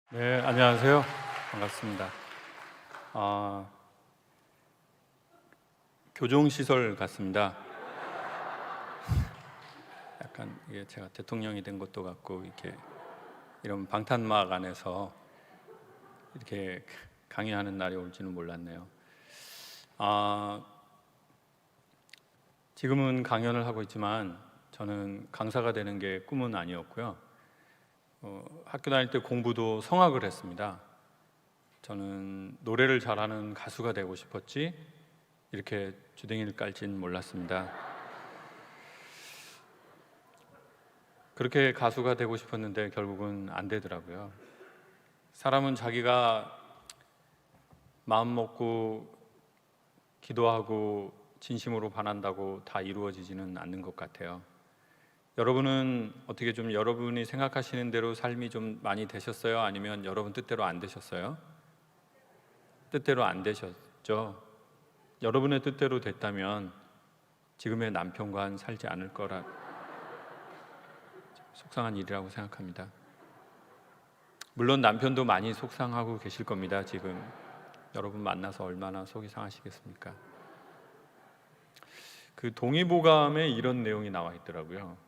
네, 안녕하세요. 반갑습니다. 아, 교종시설 같습니다. 약간 이게 제가 대통령이 된 것도 같고 이렇게 이런 방탄막 안에서 이렇게 강의하는 날이 올지는 몰랐네요. 아, 지금은 강연을 하고 있지만 저는 강사가 되는 게 꿈은 아니었고요. 학교 다닐 때 공부도 성악을 했습니다. 저는 노래를 잘하는 가수가 되고 싶었지 이렇게 주댕이를 깔진 몰랐습니다. 그렇게 가수가 되고 싶었는데 결국은 안 되더라고요. 사람은 자기가 마음 먹고 기도하고 진심으로 바란다고 다 이루어지지는 않는 것 같아요. 여러분은 어떻게 좀 여러분이 생각하시는 대로 삶이 좀 많이 되셨어요? 아니면 여러분 뜻대로 안 되셨어요? 뜻대로 안 되셨죠? 여러분의 뜻대로 됐다면 지금의 남편과 살지 않을 거라 속상한 일이라고 생각합니다. 물론 남편도 많이 속상하고 계실 겁니다. 지금 여러분 만나서 얼마나 속이 상하시겠습니까? 그 동의보감에 이런 내용이 나와 있더라고요.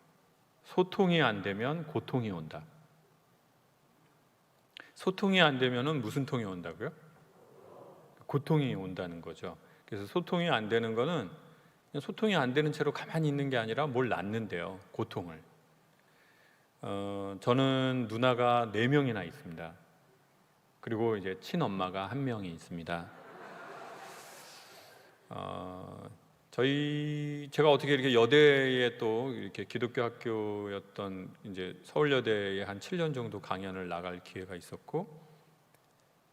소통이 안 되면 고통이 온다. 소통이 안 되면은 무슨 통이 온다고요? 고통이 온다는 거죠. 그래서 소통이 안 되는 거는 그냥 소통이 안 되는 채로 가만히 있는 게 아니라 뭘 낳는데요. 고통을. 저는 누나가 4명이나 있습니다. 그리고 이제 친엄마가 1명이 있습니다. 제가 어떻게 이렇게 여대에 또 이렇게 기독교 학교였던 이제 서울여대에 한 7년 정도 강연을 나갈 기회가 있었고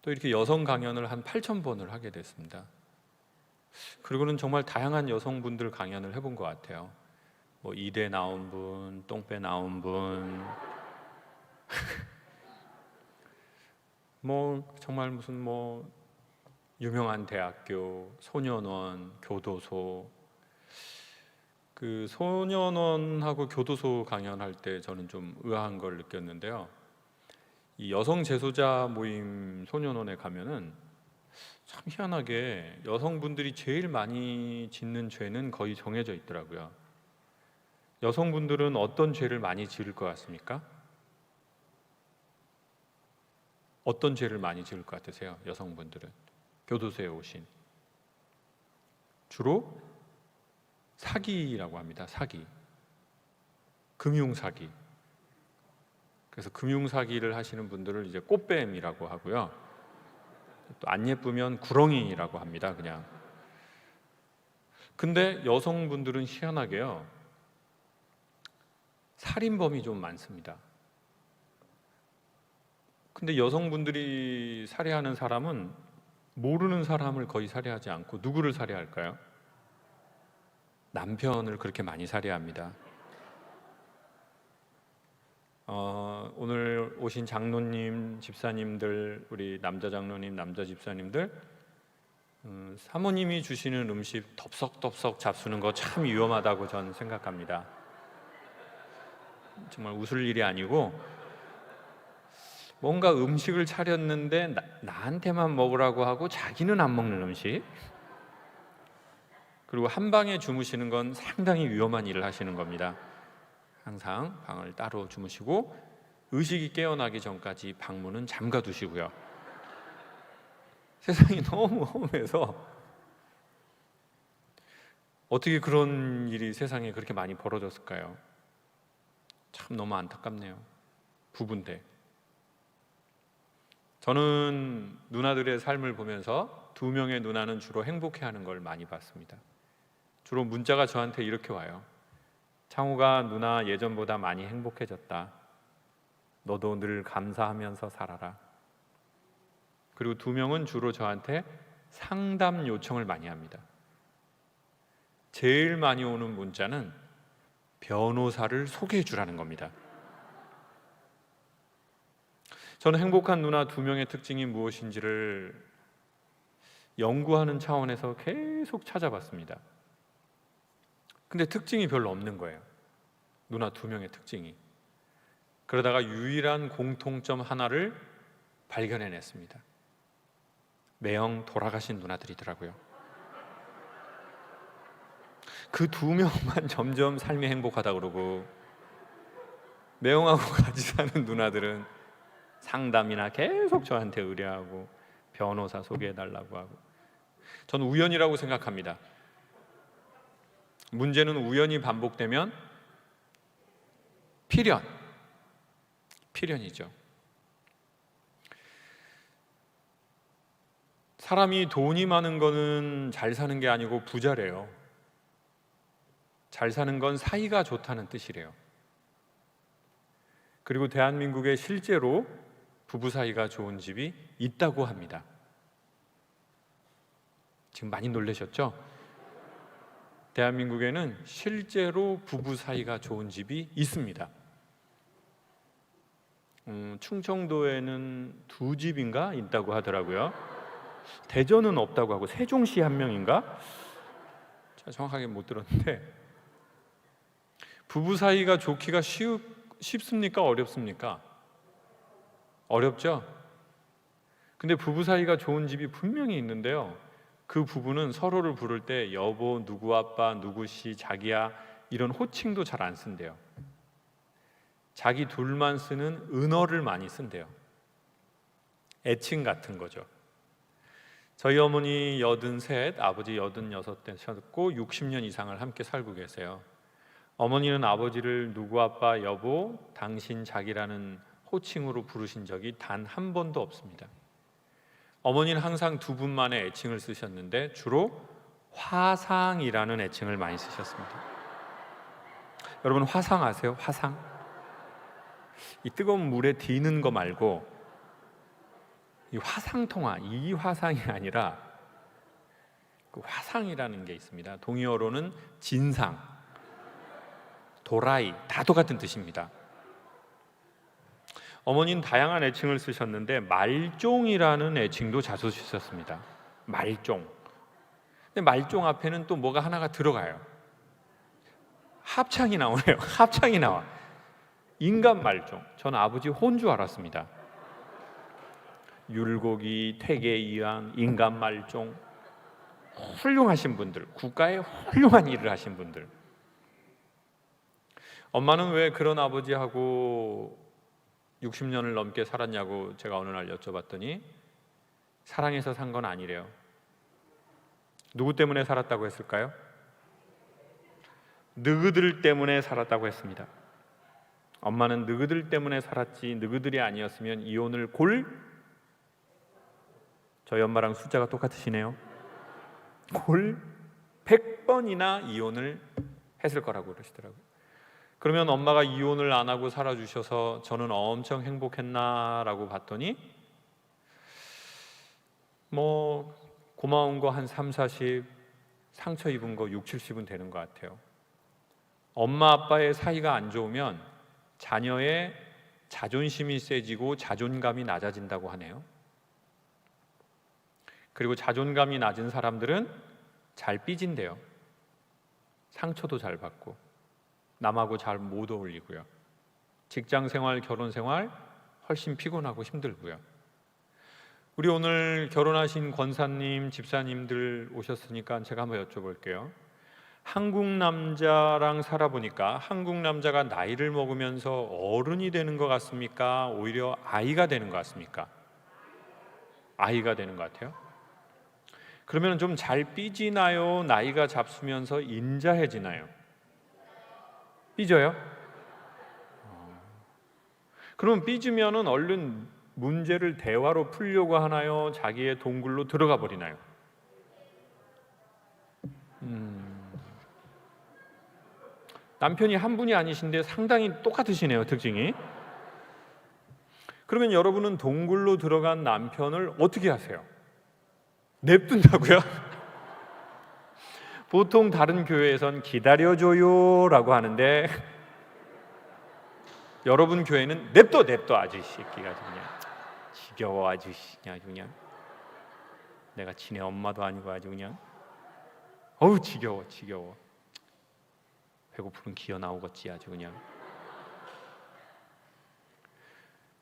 또 이렇게 여성 강연을 한 8,000번을 하게 됐습니다. 그리고는 정말 다양한 여성분들 강연을 해본 것 같아요. 뭐 이대 나온 분, 똥배 나온 분, 뭐 정말 무슨 뭐 유명한 대학교, 소년원, 교도소. 그 소년원하고 교도소 강연할 때 저는 좀 의아한 걸 느꼈는데요. 이 여성 재소자 모임 소년원에 가면은 참 희한하게 여성분들이 제일 많이 짓는 죄는 거의 정해져 있더라고요. 여성분들은 어떤 죄를 많이 지을 것 같습니까? 어떤 죄를 많이 지을 것 같으세요? 여성분들은 교도소에 오신 주로 사기라고 합니다. 사기, 금융 사기. 그래서 금융 사기를 하시는 분들을 이제 꽃뱀이라고 하고요. 또 안 예쁘면 구렁이라고 합니다. 그냥. 근데 여성분들은 희한하게요. 살인범이 좀 많습니다. 근데 여성분들이 살해하는 사람은 모르는 사람을 거의 살해하지 않고 누구를 살해할까요? 남편을 그렇게 많이 살해합니다. 오늘 오신 장로님, 집사님들, 우리 남자 장로님, 남자 집사님들, 사모님이 주시는 음식 덥석덥석 잡수는 거 참 위험하다고 저는 생각합니다. 정말 웃을 일이 아니고 뭔가 음식을 차렸는데 나한테만 먹으라고 하고 자기는 안 먹는 음식, 그리고 한 방에 주무시는 건 상당히 위험한 일을 하시는 겁니다. 항상 방을 따로 주무시고 의식이 깨어나기 전까지 방문은 잠가 두시고요. 세상이 너무 험해서 어떻게 그런 일이 세상에 그렇게 많이 벌어졌을까요? 참 너무 안타깝네요. 부부인데. 저는 누나들의 삶을 보면서 2명의 누나는 주로 행복해하는 걸 많이 봤습니다. 주로 문자가 저한테 이렇게 와요. 창우가 누나 예전보다 많이 행복해졌다. 너도 늘 감사하면서 살아라. 그리고 2명은 주로 저한테 상담 요청을 많이 합니다. 제일 많이 오는 문자는 변호사를 소개해 주라는 겁니다. 저는 행복한 누나 2명의 특징이 무엇인지를 연구하는 차원에서 계속 찾아봤습니다. 근데 특징이 별로 없는 거예요. 누나 2명의 특징이. 그러다가 유일한 공통점 하나를 발견해냈습니다. 매형 돌아가신 누나들이더라고요. 그 두 명만 점점 삶이 행복하다 그러고, 매형하고 같이 사는 누나들은 상담이나 계속 저한테 의뢰하고 변호사 소개해달라고 하고. 저는 우연이라고 생각합니다. 문제는 우연이 반복되면 필연이죠. 사람이 돈이 많은 거는 잘 사는 게 아니고 부자래요. 잘 사는 건 사이가 좋다는 뜻이래요. 그리고 대한민국에 실제로 부부 사이가 좋은 집이 있다고 합니다. 지금 많이 놀라셨죠? 대한민국에는 실제로 부부 사이가 좋은 집이 있습니다. 충청도에는 2집인가 있다고 하더라고요. 대전은 없다고 하고 세종시 한 명인가? 제가 정확하게 못 들었는데, 부부 사이가 좋기가 쉽습니까? 어렵습니까? 어렵죠? 근데 부부 사이가 좋은 집이 분명히 있는데요, 그 부부는 서로를 부를 때 여보, 누구 아빠, 누구 씨, 자기야 이런 호칭도 잘 안 쓴대요. 자기 둘만 쓰는 은어를 많이 쓴대요. 애칭 같은 거죠. 저희 어머니 83, 아버지 86 되셨고 60년 이상을 함께 살고 계세요. 어머니는 아버지를 누구 아빠, 여보, 당신, 자기라는 호칭으로 부르신 적이 단 한 번도 없습니다. 어머니는 항상 두 분만의 애칭을 쓰셨는데 주로 화상이라는 애칭을 많이 쓰셨습니다. 여러분, 화상 아세요? 화상? 이 뜨거운 물에 디는 거 말고 이 화상통화, 이 화상이 아니라 그 화상이라는 게 있습니다. 동의어로는 진상, 도라이, 다 똑같은 뜻입니다. 어머니는 다양한 애칭을 쓰셨는데 말종이라는 애칭도 자주 쓰셨습니다. 말종. 근데 말종 앞에는 또 뭐가 하나가 들어가요. 합창이 나오네요. 합창이 나와. 인간 말종. 저는 아버지 혼 줄 알았습니다. 율곡이, 태계이왕, 인간 말종. 훌륭하신 분들, 국가에 훌륭한 일을 하신 분들. 엄마는 왜 그런 아버지하고 60년을 넘게 살았냐고 제가 어느 날 여쭤봤더니 사랑해서 산 건 아니래요. 누구 때문에 살았다고 했을까요? 너희들 때문에 살았다고 했습니다. 엄마는 너희들 때문에 살았지 너희들이 아니었으면 이혼을 저희 엄마랑 숫자가 똑같으시네요. 100번이나 이혼을 했을 거라고 그러시더라고요. 그러면 엄마가 이혼을 안 하고 살아주셔서 저는 엄청 행복했나라고 봤더니 뭐 고마운 거 한 3, 40, 상처 입은 거 6, 70은 되는 것 같아요. 엄마 아빠의 사이가 안 좋으면 자녀의 자존심이 세지고 자존감이 낮아진다고 하네요. 그리고 자존감이 낮은 사람들은 잘 삐진대요. 상처도 잘 받고 남하고 잘 못 어울리고요. 직장생활, 결혼생활 훨씬 피곤하고 힘들고요. 우리 오늘 결혼하신 권사님, 집사님들 오셨으니까 제가 한번 여쭤볼게요. 한국 남자랑 살아보니까 한국 남자가 나이를 먹으면서 어른이 되는 것 같습니까? 오히려 아이가 되는 것 같습니까? 아이가 되는 것 같아요. 그러면 좀 잘 삐지나요? 나이가 잡수면서 인자해지나요? 삐져요? 그럼 삐지면은 얼른 문제를 대화로 풀려고 하나요? 자기의 동굴로 들어가 버리나요? 남편이 한 분이 아니신데 상당히 똑같으시네요, 특징이. 그러면 여러분은 동굴로 들어간 남편을 어떻게 하세요? 냅둔다고요? 보통 다른 교회에선 기다려줘요 라고 하는데 여러분 교회는 냅둬 아주 새끼가 그냥 지겨워 아주 그냥 내가 지네 엄마도 아니고 아주 그냥 어우 지겨워 배고프면 기어 나오겠지 아주 그냥.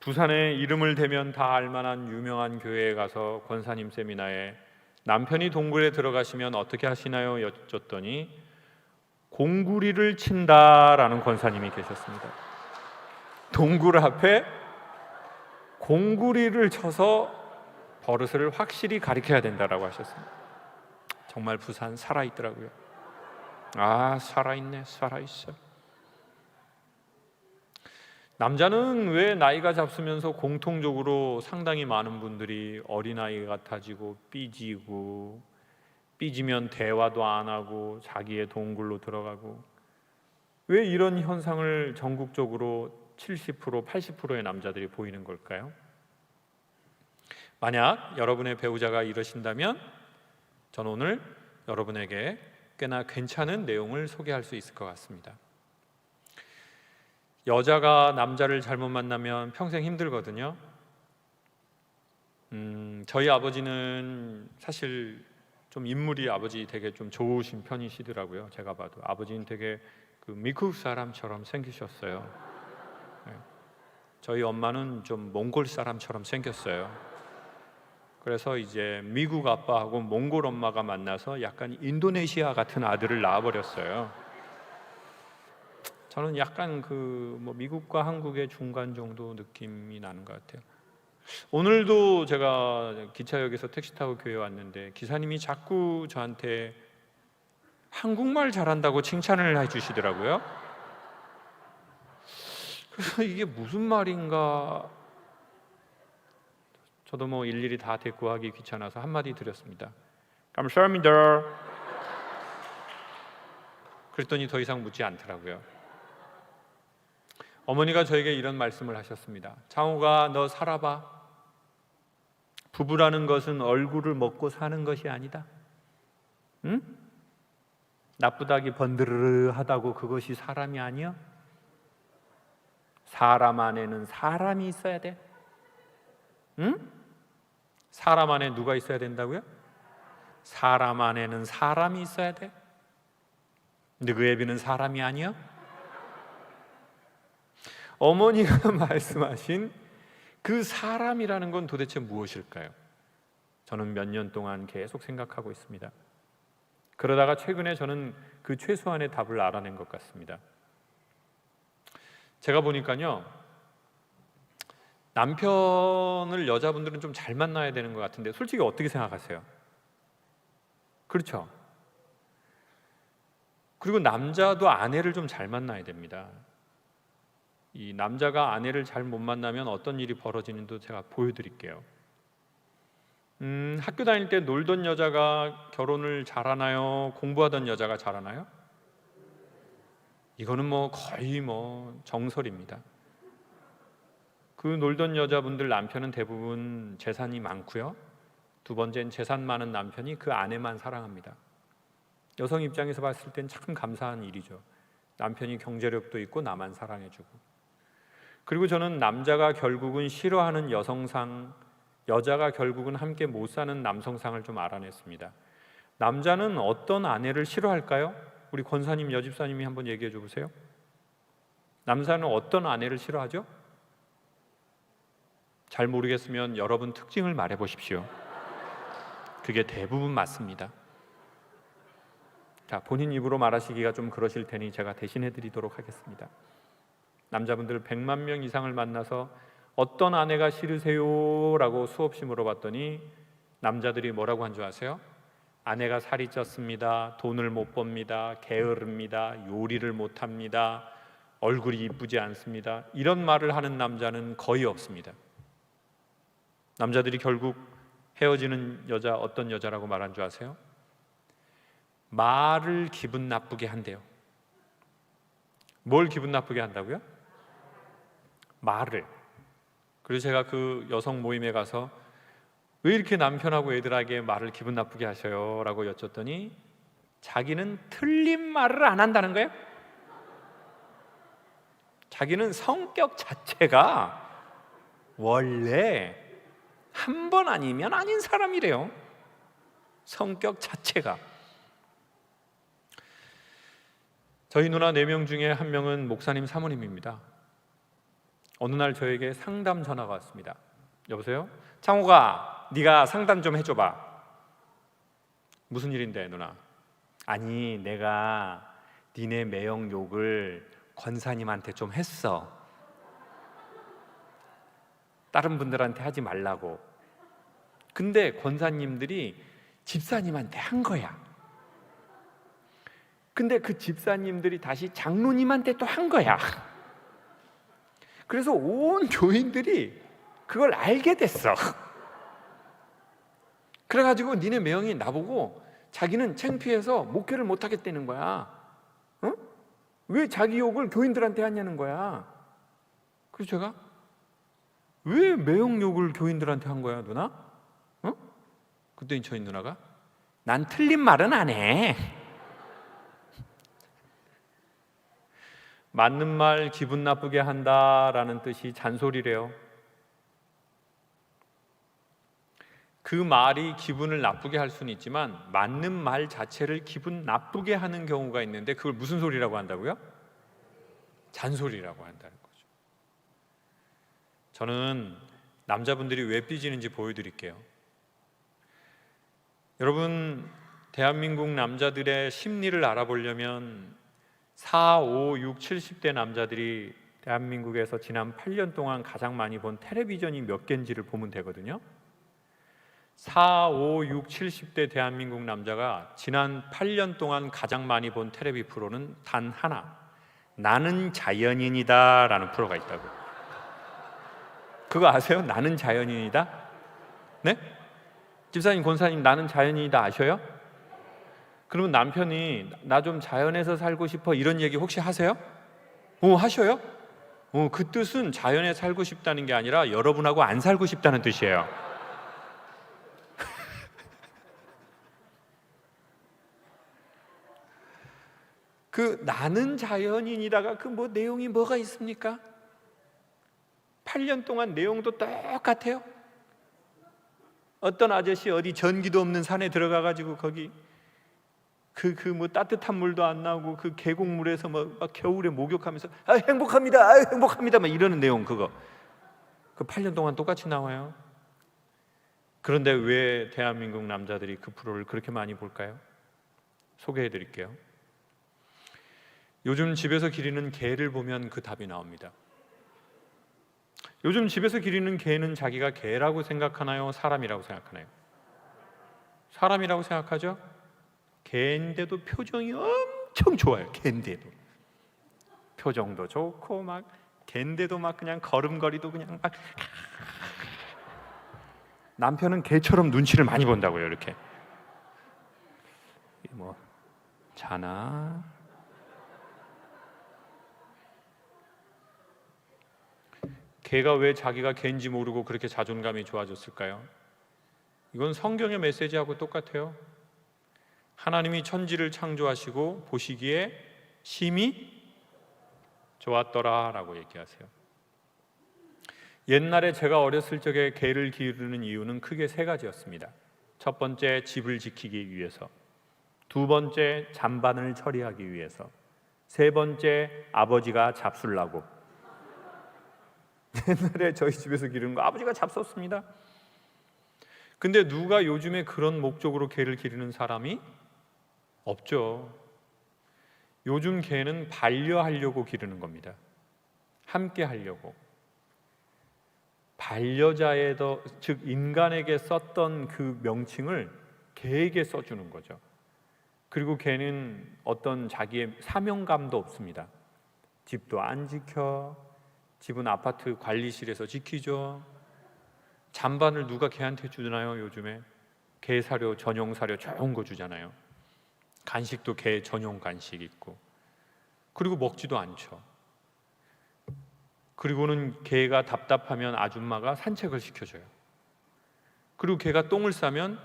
부산에 이름을 대면 다 알만한 유명한 교회에 가서 권사님 세미나에 남편이 동굴에 들어가시면 어떻게 하시나요? 여쭙더니 공구리를 친다라는 권사님이 계셨습니다. 동굴 앞에 공구리를 쳐서 버릇을 확실히 가리켜야 된다라고 하셨습니다. 정말 부산 살아있더라고요. 아, 살아있네, 살아있어. 남자는 왜 나이가 잡수면서 공통적으로 상당히 많은 분들이 어린아이 같아지고 삐지면 대화도 안 하고 자기의 동굴로 들어가고, 왜 이런 현상을 전국적으로 70%, 80%의 남자들이 보이는 걸까요? 만약 여러분의 배우자가 이러신다면 저는 오늘 여러분에게 꽤나 괜찮은 내용을 소개할 수 있을 것 같습니다. 여자가 남자를 잘못 만나면 평생 힘들거든요. 저희 아버지는 사실 좀 인물이 아버지 되게 좀 좋으신 편이시더라고요. 제가 봐도 아버지는 되게 그 미국 사람처럼 생기셨어요. 네. 저희 엄마는 좀 몽골 사람처럼 생겼어요. 그래서 이제 미국 아빠하고 몽골 엄마가 만나서 약간 인도네시아 같은 아들을 낳아버렸어요. 저는 약간 그 미국과 한국의 중간 정도 느낌이 나는 것 같아요. 오늘도 제가 기차역에서 택시 타고 교회 왔는데 기사님이 자꾸 저한테 한국말 잘한다고 칭찬을 해주시더라고요. 그래서 이게 무슨 말인가, 저도 일일이 다 대꾸하기 귀찮아서 한마디 드렸습니다. 감사합니다. 그랬더니 더 이상 묻지 않더라고요. 어머니가 저에게 이런 말씀을 하셨습니다. 장호가, 너 살아봐. 부부라는 것은 얼굴을 먹고 사는 것이 아니다. 응? 나쁘다기 번드르르하다고 그것이 사람이 아니야. 사람 안에는 사람이 있어야 돼. 응? 사람 안에 누가 있어야 된다고요? 사람 안에는 사람이 있어야 돼. 근데 그 애비는 사람이 아니야? 어머니가 말씀하신 그 사람이라는 건 도대체 무엇일까요? 저는 몇 년 동안 계속 생각하고 있습니다. 그러다가 최근에 저는 그 최소한의 답을 알아낸 것 같습니다. 제가 보니까요, 남편을 여자분들은 좀 잘 만나야 되는 것 같은데 솔직히 어떻게 생각하세요? 그렇죠? 그리고 남자도 아내를 좀 잘 만나야 됩니다. 이 남자가 아내를 잘 못 만나면 어떤 일이 벌어지는지도 제가 보여드릴게요. 학교 다닐 때 놀던 여자가 결혼을 잘하나요? 공부하던 여자가 잘하나요? 이거는 거의 정설입니다. 그 놀던 여자분들 남편은 대부분 재산이 많고요. 두 번째는 재산 많은 남편이 그 아내만 사랑합니다. 여성 입장에서 봤을 땐 참 감사한 일이죠. 남편이 경제력도 있고 나만 사랑해주고. 그리고 저는 남자가 결국은 싫어하는 여성상, 여자가 결국은 함께 못 사는 남성상을 좀 알아냈습니다. 남자는 어떤 아내를 싫어할까요? 우리 권사님, 여집사님이 한번 얘기해 줘 보세요. 남자는 어떤 아내를 싫어하죠? 잘 모르겠으면 여러분 특징을 말해 보십시오. 그게 대부분 맞습니다. 자, 본인 입으로 말하시기가 좀 그러실 테니 제가 대신해 드리도록 하겠습니다. 남자분들 100만 명 이상을 만나서 어떤 아내가 싫으세요? 라고 수없이 물어봤더니 남자들이 뭐라고 한 줄 아세요? 아내가 살이 쪘습니다. 돈을 못 법니다. 게으릅니다. 요리를 못 합니다. 얼굴이 이쁘지 않습니다. 이런 말을 하는 남자는 거의 없습니다. 남자들이 결국 헤어지는 여자, 어떤 여자라고 말한 줄 아세요? 말을 기분 나쁘게 한대요. 뭘 기분 나쁘게 한다고요? 말을. 그래서 제가 그 여성 모임에 가서 왜 이렇게 남편하고 애들에게 말을 기분 나쁘게 하셔요? 라고 여쭸더니 자기는 틀린 말을 안 한다는 거예요. 자기는 성격 자체가 원래 한 번 아니면 아닌 사람이래요. 성격 자체가. 저희 누나 4명 중에 한 명은 목사님 사모님입니다. 어느 날 저에게 상담 전화가 왔습니다. 여보세요? 창호가, 네가 상담 좀 해줘봐. 무슨 일인데 누나? 아니, 내가 니네 매형 욕을 권사님한테 좀 했어. 다른 분들한테 하지 말라고. 근데 권사님들이 집사님한테 한 거야. 근데 그 집사님들이 다시 장로님한테 또 한 거야. 그래서 온 교인들이 그걸 알게 됐어. 그래가지고 니네 매형이 나보고 자기는 창피해서 목회를 못 하겠다는 거야. 어? 왜 자기 욕을 교인들한테 하냐는 거야. 그래서 제가 왜 매형 욕을 교인들한테 한 거야, 누나? 어? 그랬더니 저희 누나가 난 틀린 말은 안 해. 맞는 말 기분 나쁘게 한다라는 뜻이 잔소리래요. 그 말이 기분을 나쁘게 할 수는 있지만 맞는 말 자체를 기분 나쁘게 하는 경우가 있는데 그걸 무슨 소리라고 한다고요? 잔소리라고 한다는 거죠. 저는 남자분들이 왜 삐지는지 보여드릴게요. 여러분, 대한민국 남자들의 심리를 알아보려면 4, 5, 6, 70대 남자들이 대한민국에서 지난 8년 동안 가장 많이 본 텔레비전이 몇 개인지를 보면 되거든요. 4, 5, 6, 70대 대한민국 남자가 지난 8년 동안 가장 많이 본 텔레비 프로는 단 하나, 나는 자연인이다 라는 프로가 있다고. 그거 아세요? 나는 자연인이다? 네? 집사님, 권사님, 나는 자연인이다 아셔요? 그러면 남편이 나 좀 자연에서 살고 싶어 이런 얘기 혹시 하세요? 하셔요? 그 뜻은 자연에 살고 싶다는 게 아니라 여러분하고 안 살고 싶다는 뜻이에요. 그 나는 자연인이다가 그 뭐 내용이 뭐가 있습니까? 8년 동안 내용도 똑같아요. 어떤 아저씨 어디 전기도 없는 산에 들어가가지고 거기 그 뭐 따뜻한 물도 안 나오고 그 계곡물에서 막 겨울에 목욕하면서 행복합니다, 행복합니다 막 이러는 내용, 그거 그 8년 동안 똑같이 나와요. 그런데 왜 대한민국 남자들이 그 프로를 그렇게 많이 볼까요? 소개해 드릴게요. 요즘 집에서 기르는 개를 보면 그 답이 나옵니다. 요즘 집에서 기르는 개는 자기가 개라고 생각하나요? 사람이라고 생각하나요? 사람이라고 생각하죠? 개인데도 표정이 엄청 좋아요. 개인데도 표정도 좋고 막 개인데도 막 그냥 걸음걸이도 그냥 막. 남편은 개처럼 눈치를 많이 본다고요. 이렇게 뭐 자나? 개가 왜 자기가 개인지 모르고 그렇게 자존감이 좋아졌을까요? 이건 성경의 메시지하고 똑같아요. 하나님이 천지를 창조하시고 보시기에 심히 좋았더라 라고 얘기하세요. 옛날에 제가 어렸을 적에 개를 기르는 이유는 크게 세 가지였습니다. 첫 번째, 집을 지키기 위해서. 두 번째, 잔반을 처리하기 위해서. 세 번째, 아버지가 잡술라고. 옛날에 저희 집에서 기르는 거 아버지가 잡섰습니다. 근데 누가 요즘에 그런 목적으로 개를 기르는 사람이 없죠. 요즘 개는 반려하려고 기르는 겁니다. 함께 하려고. 반려자에도, 즉 인간에게 썼던 그 명칭을 개에게 써주는 거죠. 그리고 개는 어떤 자기의 사명감도 없습니다. 집도 안 지켜, 집은 아파트 관리실에서 지키죠. 잔반을 누가 개한테 주나요? 요즘에 개 사료, 전용 사료 좋은 거 주잖아요. 간식도 개 전용 간식 있고. 그리고 먹지도 않죠. 그리고는 개가 답답하면 아줌마가 산책을 시켜줘요. 그리고 개가 똥을 싸면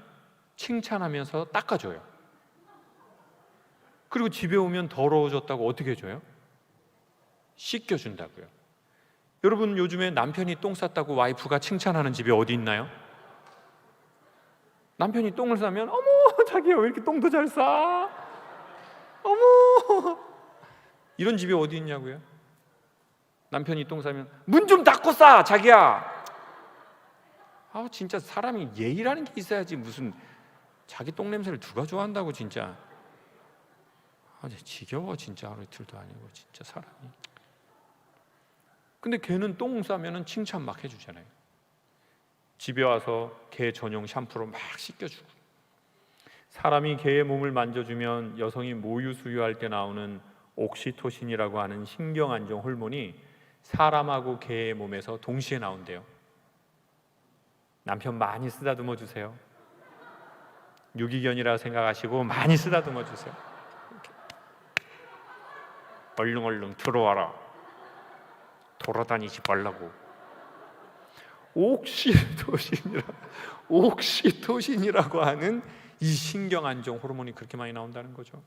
칭찬하면서 닦아줘요. 그리고 집에 오면 더러워졌다고 어떻게 해줘요? 씻겨준다고요. 여러분, 요즘에 남편이 똥 쌌다고 와이프가 칭찬하는 집이 어디 있나요? 남편이 똥을 싸면 어머 자기야 왜 이렇게 똥도 잘 싸? 어머, 이런 집이 어디 있냐고요? 남편이 똥 싸면 문 좀 닫고 싸 자기야. 진짜 사람이 예의라는 게 있어야지 무슨 자기 똥 냄새를 누가 좋아한다고 진짜. 지겨워 진짜. 하루 이틀도 아니고 진짜 사람이. 근데 걔는 똥 싸면은 칭찬 막 해주잖아요. 집에 와서 개 전용 샴푸로 막 씻겨주고. 사람이 개의 몸을 만져주면 여성이 모유 수유할 때 나오는 옥시토신이라고 하는 신경 안정 호르몬이 사람하고 개의 몸에서 동시에 나온대요. 남편 많이 쓰다듬어 주세요. 유기견이라 생각하시고 많이 쓰다듬어 주세요. 얼른 들어와라. 돌아다니지 말라고. 옥시토신이라고 하는 이 신경 안정 호르몬이 그렇게 많이 나온다는 거죠.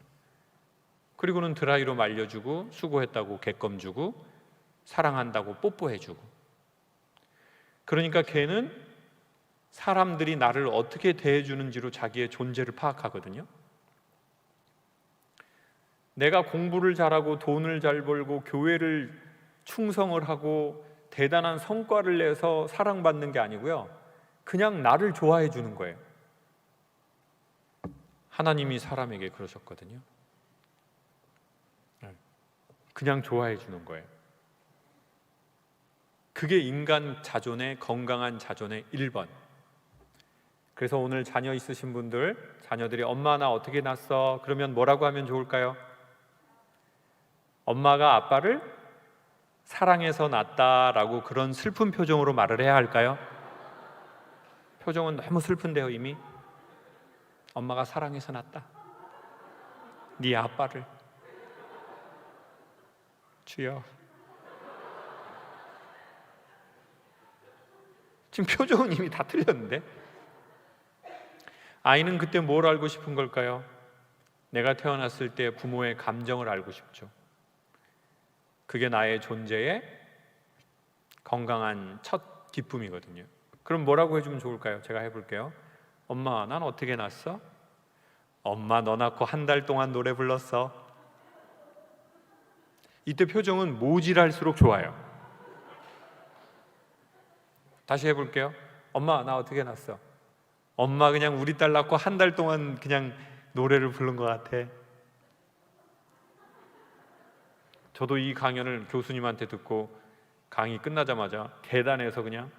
그리고는 드라이로 말려주고 수고했다고 객검 주고 사랑한다고 뽀뽀해주고. 그러니까 걔는 사람들이 나를 어떻게 대해주는지로 자기의 존재를 파악하거든요. 내가 공부를 잘하고 돈을 잘 벌고 교회를 충성을 하고 대단한 성과를 내서 사랑받는 게 아니고요, 그냥 나를 좋아해 주는 거예요. 하나님이 사람에게 그러셨거든요. 그냥 좋아해 주는 거예요. 그게 인간 자존의 건강한 자존의 1번. 그래서 오늘 자녀 있으신 분들, 자녀들이 엄마 나 어떻게 낳았어? 그러면 뭐라고 하면 좋을까요? 엄마가 아빠를 사랑해서 낳았다라고 그런 슬픈 표정으로 말을 해야 할까요? 표정은 너무 슬픈데요. 이미 엄마가 사랑해서 낳았다. 네 아빠를. 주여. 지금 표정은 이미 다 틀렸는데. 아이는 그때 뭘 알고 싶은 걸까요? 내가 태어났을 때 부모의 감정을 알고 싶죠. 그게 나의 존재의 건강한 첫 기쁨이거든요. 그럼 뭐라고 해주면 좋을까요? 제가 해볼게요. 엄마, 난 어떻게 낳았어? 엄마, 너 낳고 한 달 동안 노래 불렀어. 이때 표정은 모질할수록 좋아요. 다시 해볼게요. 엄마, 나 어떻게 낳았어? 엄마 그냥 우리 딸 낳고 한 달 동안 그냥 노래를 부른 것 같아. 저도 이 강연을 교수님한테 듣고 강의 끝나자마자 계단에서 그냥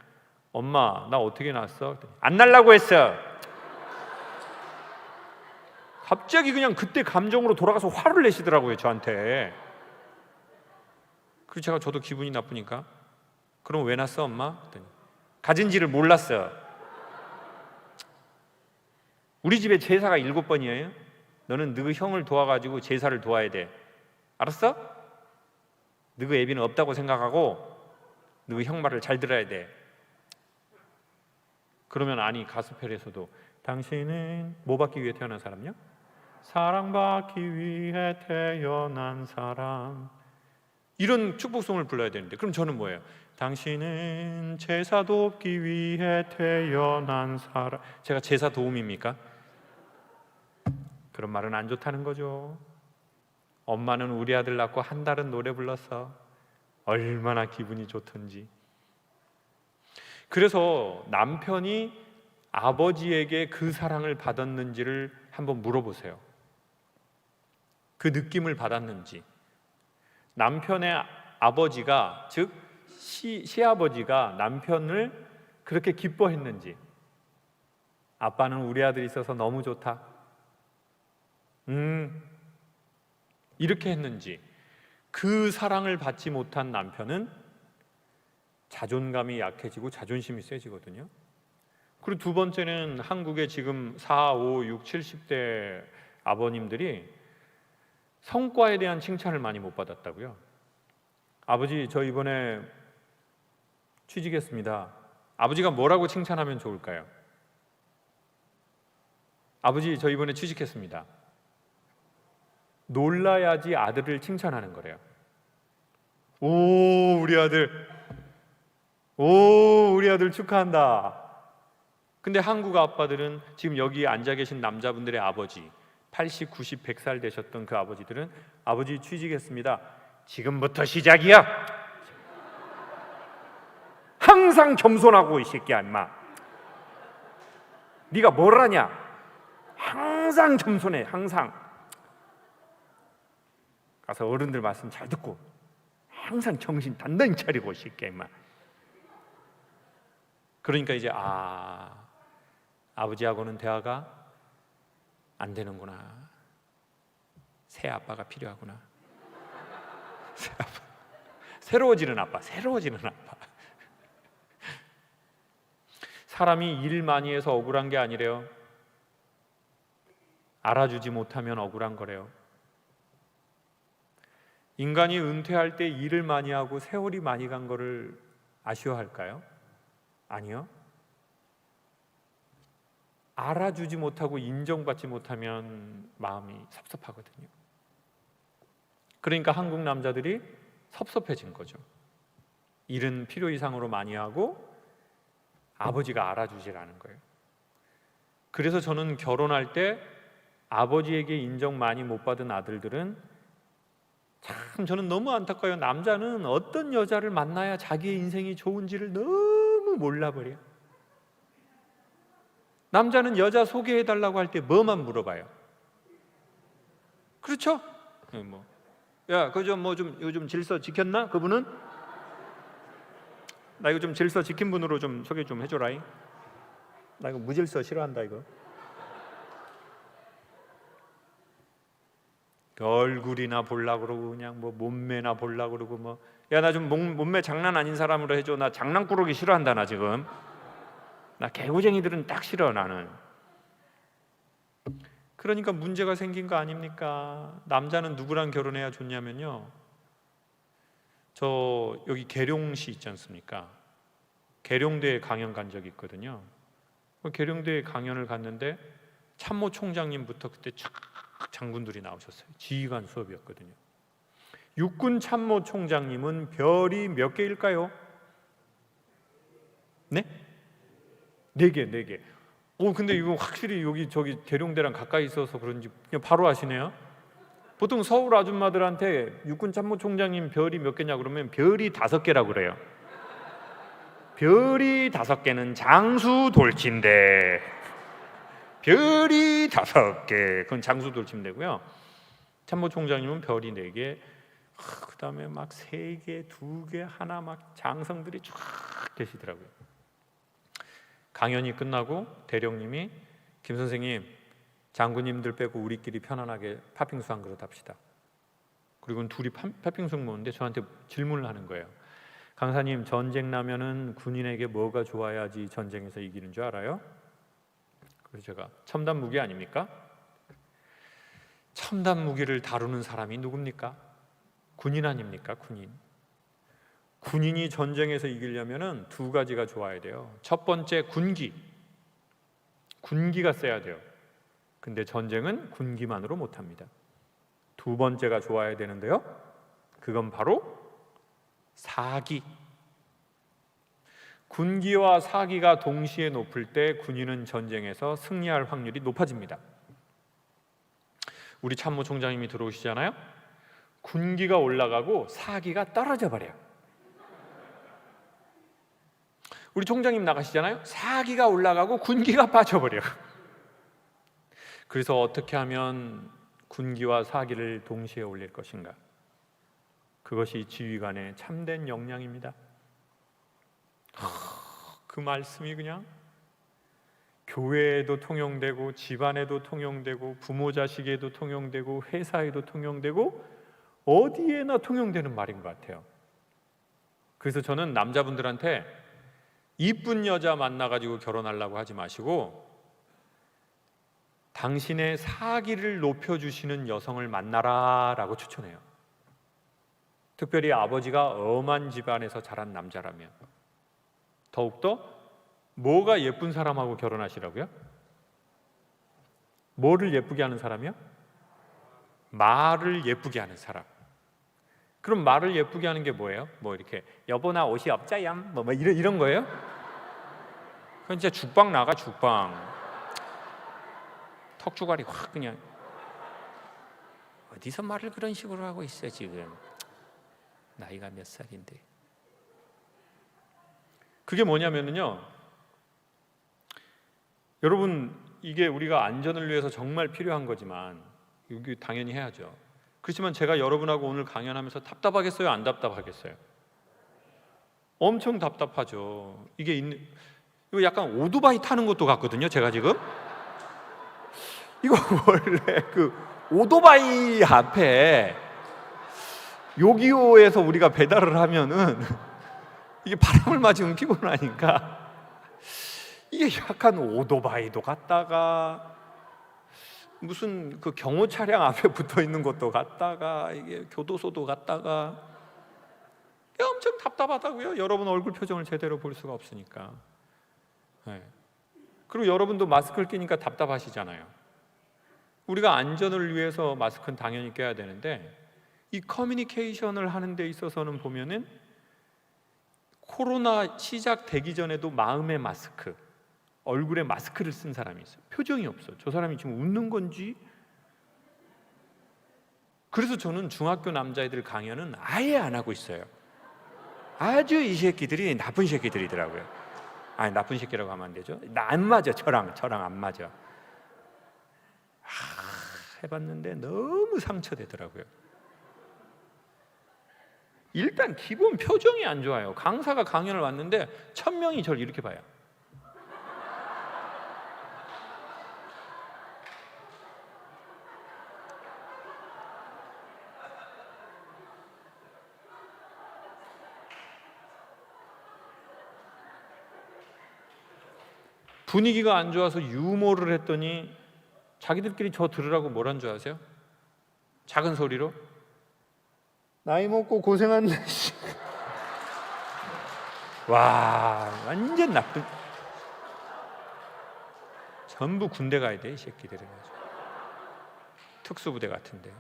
엄마 나 어떻게 낳았어? 안 낳으려고 했어. 갑자기 그냥 그때 감정으로 돌아가서 화를 내시더라고요 저한테. 그래서 저도 기분이 나쁘니까 그럼 왜 낳았어 엄마? 그랬더니 가진지를 몰랐어. 우리 집에 제사가 7번이에요. 너는 너희 형을 도와가지고 제사를 도와야 돼. 알았어? 너희 애비는 없다고 생각하고 너희 형 말을 잘 들어야 돼. 그러면 아니 가스펠에서도 당신은 뭐 받기 위해 태어난 사람이요? 사랑받기 위해 태어난 사람. 이런 축복송을 불러야 되는데 그럼 저는 뭐예요? 당신은 제사 돕기 위해 태어난 사람. 제가 제사 도움입니까? 그런 말은 안 좋다는 거죠. 엄마는 우리 아들 낳고 한 달은 노래 불렀어. 얼마나 기분이 좋던지. 그래서 남편이 아버지에게 그 사랑을 받았는지를 한번 물어보세요. 그 느낌을 받았는지. 남편의 아버지가, 즉 시아버지가 남편을 그렇게 기뻐했는지. 아빠는 우리 아들이 있어서 너무 좋다. 이렇게 했는지. 그 사랑을 받지 못한 남편은 자존감이 약해지고 자존심이 세지거든요. 그리고 두 번째는 한국의 지금 4, 5, 6, 70대 아버님들이 성과에 대한 칭찬을 많이 못 받았다고요. 아버지 저 이번에 취직했습니다. 아버지가 뭐라고 칭찬하면 좋을까요? 아버지 저 이번에 취직했습니다. 놀라야지 아들을 칭찬하는 거래요. 오 우리 아들, 오 우리 아들 축하한다. 근데 한국 아빠들은 지금 여기 앉아 계신 남자분들의 아버지 80, 90, 100살 되셨던 그 아버지들은 아버지 취직했습니다. 지금부터 시작이야. 항상 겸손하고 이 새끼야 임마. 네가 뭘 하냐? 항상 겸손해. 항상 가서 어른들 말씀 잘 듣고 항상 정신 단단히 차리고 이 새끼야 임마. 그러니까 이제 아버지하고는 대화가 안 되는구나. 새 아빠가 필요하구나. 새로워지는 아빠. 사람이 일 많이 해서 억울한 게 아니래요. 알아주지 못하면 억울한 거래요. 인간이 은퇴할 때 일을 많이 하고 세월이 많이 간 거를 아쉬워할까요? 아니요. 알아주지 못하고 인정받지 못하면 마음이 섭섭하거든요. 그러니까 한국 남자들이 섭섭해진 거죠. 일은 필요 이상으로 많이 하고 아버지가 알아주질 않은 거예요. 그래서 저는 결혼할 때 아버지에게 인정 많이 못 받은 아들들은 참 저는 너무 안타까워요. 남자는 어떤 여자를 만나야 자기의 인생이 좋은지를 너무 몰라버려요. 남자는 여자 소개해달라고 할 때 뭐만 물어봐요? 그렇죠? 야, 그거 요즘 질서 지켰나? 그분은? 나 이거 좀 질서 지킨 분으로 좀 소개 좀 해줘라잉. 나 이거 무질서 싫어한다 이거. 얼굴이나 볼라 그러고 그냥 몸매나 볼라 그러고 야, 나 좀 몸매 장난 아닌 사람으로 해줘. 나 장난꾸러기 싫어한다 나 지금. 나 개구쟁이들은 딱 싫어 나는. 그러니까 문제가 생긴 거 아닙니까? 남자는 누구랑 결혼해야 좋냐면요, 저 여기 계룡시 있지 않습니까? 계룡대에 강연 간 적이 있거든요. 계룡대에 강연을 갔는데 참모 총장님부터 그때 쫙 장군들이 나오셨어요. 지휘관 수업이었거든요. 육군 참모 총장님은 별이 몇 개일까요? 네? 4개. 근데 이거 확실히 여기 저기 계룡대랑 가까이 있어서 그런지 그냥 바로 아시네요. 보통 서울 아줌마들한테 육군 참모총장님 별이 몇 개냐 그러면 별이 5개라고 그래요. 별이 5개는 장수 돌침대. 별이 5개, 그건 장수 돌침대고요. 참모총장님은 별이 4개. 그 다음에 막 3개, 2개, 하나 막 장성들이 쫙 계시더라고요. 강연이 끝나고 대령님이 김 선생님, 장군님들 빼고 우리끼리 편안하게 팥빙수 한 그릇 합시다. 그리고 둘이 팥빙수 먹는데 저한테 질문을 하는 거예요. 강사님, 전쟁 나면은 군인에게 뭐가 좋아야지 전쟁에서 이기는 줄 알아요? 그래서 제가 첨단 무기 아닙니까? 첨단 무기를 다루는 사람이 누굽니까? 군인 아닙니까? 군인이 전쟁에서 이기려면은 2가지가 좋아야 돼요. 첫 번째, 군기가 세야 돼요. 근데 전쟁은 군기만으로 못합니다. 2번째가 좋아야 되는데요, 그건 바로 사기. 군기와 사기가 동시에 높을 때 군인은 전쟁에서 승리할 확률이 높아집니다. 우리 참모총장님이 들어오시잖아요. 군기가 올라가고 사기가 떨어져 버려요. 우리 총장님 나가시잖아요. 사기가 올라가고 군기가 빠져버려요. 그래서 어떻게 하면 군기와 사기를 동시에 올릴 것인가? 그것이 지휘관의 참된 역량입니다. 그 말씀이 그냥 교회에도 통용되고 집안에도 통용되고 부모 자식에도 통용되고 회사에도 통용되고 어디에나 통용되는 말인 것 같아요. 그래서 저는 남자분들한테 이쁜 여자 만나가지고 결혼하려고 하지 마시고 당신의 사기를 높여주시는 여성을 만나라 라고 추천해요. 특별히 아버지가 엄한 집안에서 자란 남자라면. 더욱더 뭐가 예쁜 사람하고 결혼하시라고요? 뭐를 예쁘게 하는 사람이요? 말을 예쁘게 하는 사람. 그럼 말을 예쁘게 하는 게 뭐예요? 이렇게 여보 나 옷이 없자얌 이런 거예요? 그건 진짜 죽방 나가. 죽방. 턱주가리 확 그냥. 어디서 말을 그런 식으로 하고 있어 지금. 나이가 몇 살인데. 그게 뭐냐면요, 여러분, 이게 우리가 안전을 위해서 정말 필요한 거지만 이게 당연히 해야죠. 그렇지만 제가 여러분하고 오늘 강연하면서 답답하겠어요? 안 답답하겠어요? 엄청 답답하죠. 이거 약간 오토바이 타는 것도 같거든요. 제가 지금 이거 원래 그 오토바이 앞에 요기요에서 우리가 배달을 하면은 이게 바람을 맞으면 피곤하니까 이게 약간 오토바이도 갔다가 무슨 그 경호 차량 앞에 붙어 있는 것도 갔다가 이게 교도소도 갔다가 엄청 답답하다고요. 여러분 얼굴 표정을 제대로 볼 수가 없으니까. 네. 그리고 여러분도 마스크를 끼니까 답답하시잖아요. 우리가 안전을 위해서 마스크는 당연히 껴야 되는데 이 커뮤니케이션을 하는 데 있어서는 보면은 코로나 시작되기 전에도 마음의 마스크, 얼굴에 마스크를 쓴 사람이 있어요. 표정이 없어. 저 사람이 지금 웃는 건지. 그래서 저는 중학교 남자애들 강연은 아예 안 하고 있어요. 아주 이 새끼들이 나쁜 새끼들이더라고요. 아니, 나쁜 새끼라고 하면 안 되죠. 나 안 맞아. 저랑 안 맞아. 해봤는데 너무 상처되더라고요. 일단 기본 표정이 안 좋아요. 강사가 강연을 왔는데 1000명이 저를 이렇게 봐요. 분위기가 안 좋아서 유머를 했더니 자기들끼리 저 들으라고 뭐란 줄 아세요? 작은 소리로 나이 먹고 고생한다. 와, 완전 나쁜. 전부 군대 가야 돼, 이 새끼들은. 특수부대 같은데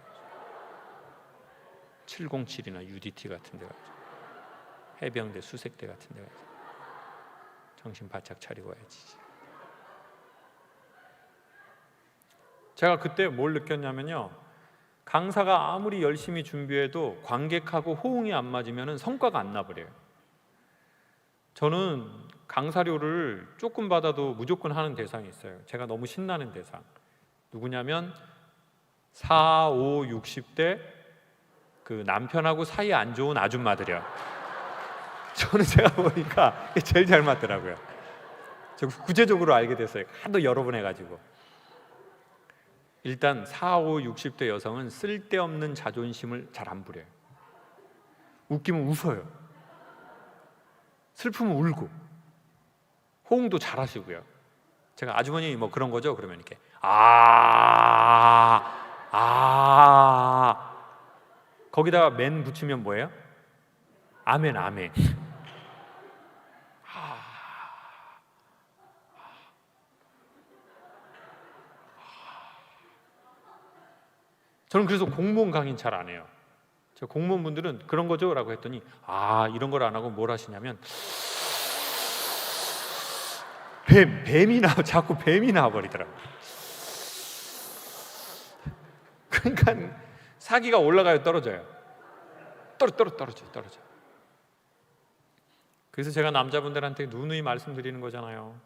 707이나 UDT 같은 데 가죠. 해병대, 수색대 같은 데 가죠. 정신 바짝 차리고 와야지. 제가 그때 뭘 느꼈냐면요, 강사가 아무리 열심히 준비해도 관객하고 호응이 안 맞으면 성과가 안 나버려요. 저는 강사료를 조금 받아도 무조건 하는 대상이 있어요. 제가 너무 신나는 대상. 누구냐면 4, 5, 60대 그 남편하고 사이 안 좋은 아줌마들이요. 저는 제가 보니까 제일 잘 맞더라고요. 저 구체적으로 알게 됐어요. 하도 여러 번 해가지고. 일단 4, 5, 60대 여성은 쓸데없는 자존심을 잘 안 부려요. 웃기면 웃어요. 슬프면 울고. 호응도 잘 하시고요. 제가 아주머니 뭐 그런 거죠? 그러면 이렇게 거기다가 맨 붙이면 뭐예요? 아멘, 아멘. 저는 그래서 공무원 강의는 잘 안 해요. 저 공무원분들은 그런 거죠? 라고 했더니 이런 걸 안 하고 뭘 하시냐면 자꾸 뱀이 나와버리더라고요. 그러니까 사기가 올라가요, 떨어져요? 떨어져. 그래서 제가 남자분들한테 누누이 말씀드리는 거잖아요.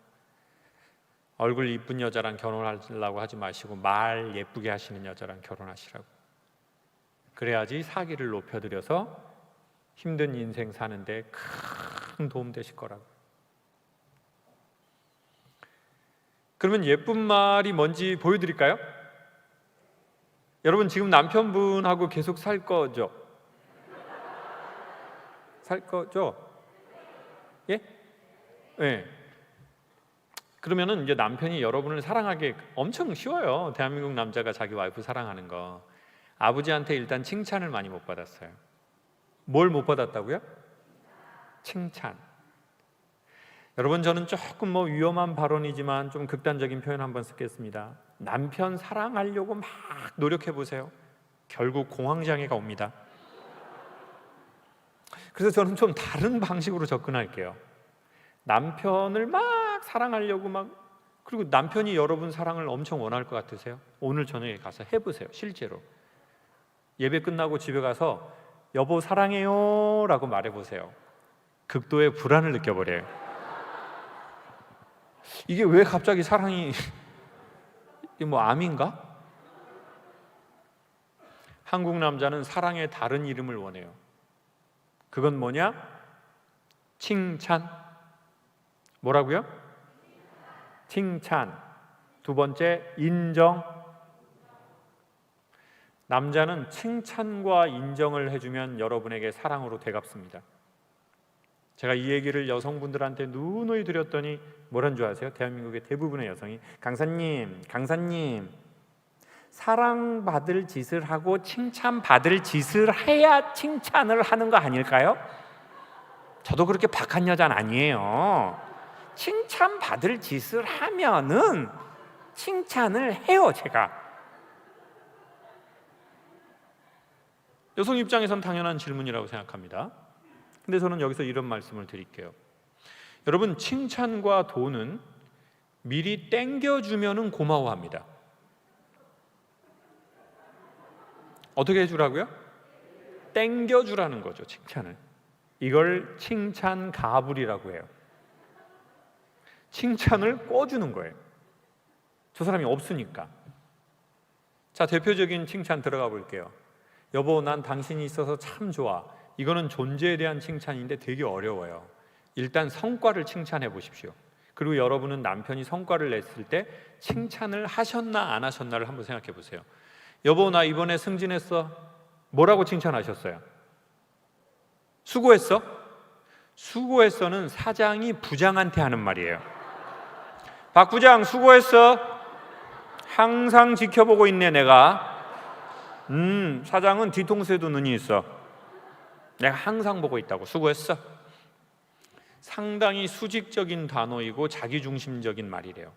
얼굴 이쁜 여자랑 결혼하려고 하지 마시고 말 예쁘게 하시는 여자랑 결혼하시라고. 그래야지 사기를 높여드려서 힘든 인생 사는데 큰 도움 되실 거라고. 그러면 예쁜 말이 뭔지 보여드릴까요? 여러분 지금 남편분하고 계속 살 거죠? 살 거죠? 예? 네. 그러면은 이제 남편이 여러분을 사랑하기 엄청 쉬워요. 대한민국 남자가 자기 와이프 사랑하는 거. 아버지한테 일단 칭찬을 많이 못 받았어요. 뭘 못 받았다고요? 칭찬. 여러분 저는 조금 위험한 발언이지만 좀 극단적인 표현 한번 쓰겠습니다. 남편 사랑하려고 막 노력해 보세요. 결국 공황장애가 옵니다. 그래서 저는 좀 다른 방식으로 접근할게요. 남편을 막 사랑하려고 그리고 남편이 여러분 사랑을 엄청 원할 것 같으세요? 오늘 저녁에 가서 해보세요. 실제로 예배 끝나고 집에 가서 여보 사랑해요 라고 말해보세요. 극도의 불안을 느껴버려요. 이게 왜 갑자기 사랑이 이게 뭐 암인가? 한국 남자는 사랑의 다른 이름을 원해요. 그건 뭐냐? 칭찬. 뭐라고요? 칭찬. 두 번째, 인정. 남자는 칭찬과 인정을 해주면 여러분에게 사랑으로 되갚습니다. 제가 이 얘기를 여성분들한테 누누이 드렸더니 뭐란 줄 아세요? 대한민국의 대부분의 여성이 강사님 사랑받을 짓을 하고 칭찬받을 짓을 해야 칭찬을 하는 거 아닐까요? 저도 그렇게 박한 여자는 아니에요. 칭찬받을 짓을 하면은 칭찬을 해요. 제가 여성 입장에선 당연한 질문이라고 생각합니다. 근데 저는 여기서 이런 말씀을 드릴게요. 여러분, 칭찬과 돈은 미리 땡겨주면은 고마워합니다. 어떻게 해주라고요? 땡겨주라는 거죠, 칭찬을. 이걸 칭찬 가불이라고 해요. 칭찬을 꿔주는 거예요. 저 사람이 없으니까. 자, 대표적인 칭찬 들어가 볼게요. 여보, 난 당신이 있어서 참 좋아. 이거는 존재에 대한 칭찬인데 되게 어려워요. 일단 성과를 칭찬해 보십시오. 그리고 여러분은 남편이 성과를 냈을 때 칭찬을 하셨나 안 하셨나를 한번 생각해 보세요. 여보, 나 이번에 승진했어. 뭐라고 칭찬하셨어요? 수고했어? 수고했어는 사장이 부장한테 하는 말이에요. 박 부장 수고했어. 항상 지켜보고 있네 내가. 사장은 뒤통수에도 눈이 있어. 내가 항상 보고 있다고. 수고했어. 상당히 수직적인 단어이고 자기중심적인 말이래요.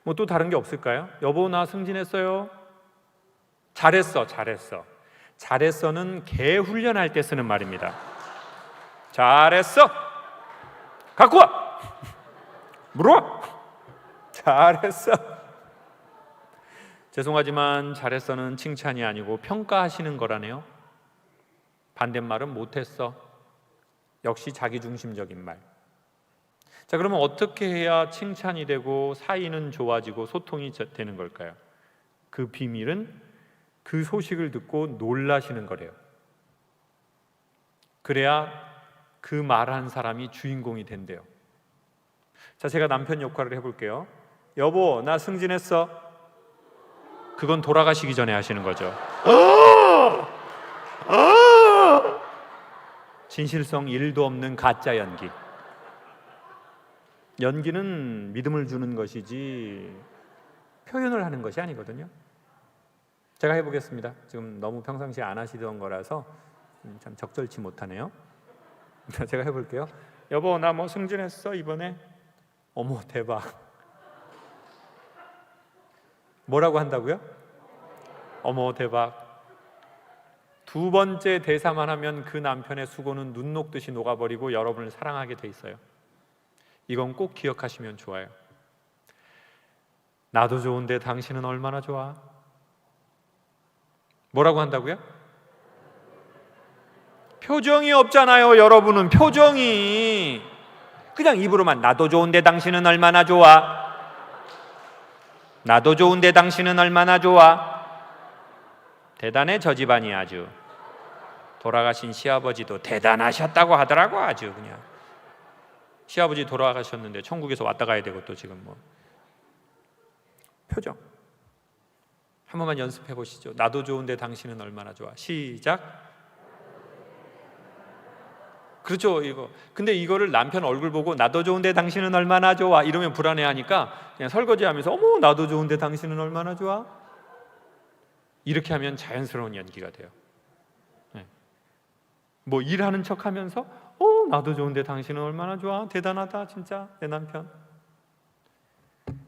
뭐 또 다른 게 없을까요? 여보, 나 승진했어요. 잘했어. 잘했어는 개 훈련할 때 쓰는 말입니다. 잘했어. 갖고 와. 물어와. 잘했어. 죄송하지만 잘했어는 칭찬이 아니고 평가하시는 거라네요. 반대말은 못했어. 역시 자기중심적인 말. 자, 그러면 어떻게 해야 칭찬이 되고 사이는 좋아지고 소통이 되는 걸까요? 그 비밀은 그 소식을 듣고 놀라시는 거래요. 그래야 그 말한 사람이 주인공이 된대요. 자, 제가 남편 역할을 해볼게요. 여보, 나 승진했어. 그건 돌아가시기 전에 하시는 거죠. 진실성 1도 없는 가짜 연기. 연기는 믿음을 주는 것이지 표현을 하는 것이 아니거든요. 제가 해보겠습니다. 지금 너무 평상시에 안 하시던 거라서 참 적절치 못하네요. 제가 해볼게요. 여보, 나 뭐 승진했어 이번에. 어머, 대박. 뭐라고 한다고요? 어머, 대박. 두 번째 대사만 하면 그 남편의 수고는 눈 녹듯이 녹아버리고 여러분을 사랑하게 돼 있어요. 이건 꼭 기억하시면 좋아요. 나도 좋은데 당신은 얼마나 좋아? 뭐라고 한다고요? 표정이 없잖아요. 여러분은 표정이 그냥 입으로만 나도 좋은데 당신은 얼마나 좋아? 나도 좋은데 당신은 얼마나 좋아? 대단해. 저 집안이 아주. 돌아가신 시아버지도 대단하셨다고 하더라고. 아주 그냥 시아버지 돌아가셨는데 천국에서 왔다 가야 되고 또 지금 뭐. 표정 한 번만 연습해 보시죠. 나도 좋은데 당신은 얼마나 좋아. 시작. 그렇죠, 이거. 근데 이거를 남편 얼굴 보고 나도 좋은데 당신은 얼마나 좋아 이러면 불안해하니까 그냥 설거지하면서 어머, 나도 좋은데 당신은 얼마나 좋아. 이렇게 하면 자연스러운 연기가 돼요. 네. 뭐 일하는 척하면서 나도 좋은데 당신은 얼마나 좋아. 대단하다 진짜 내 남편.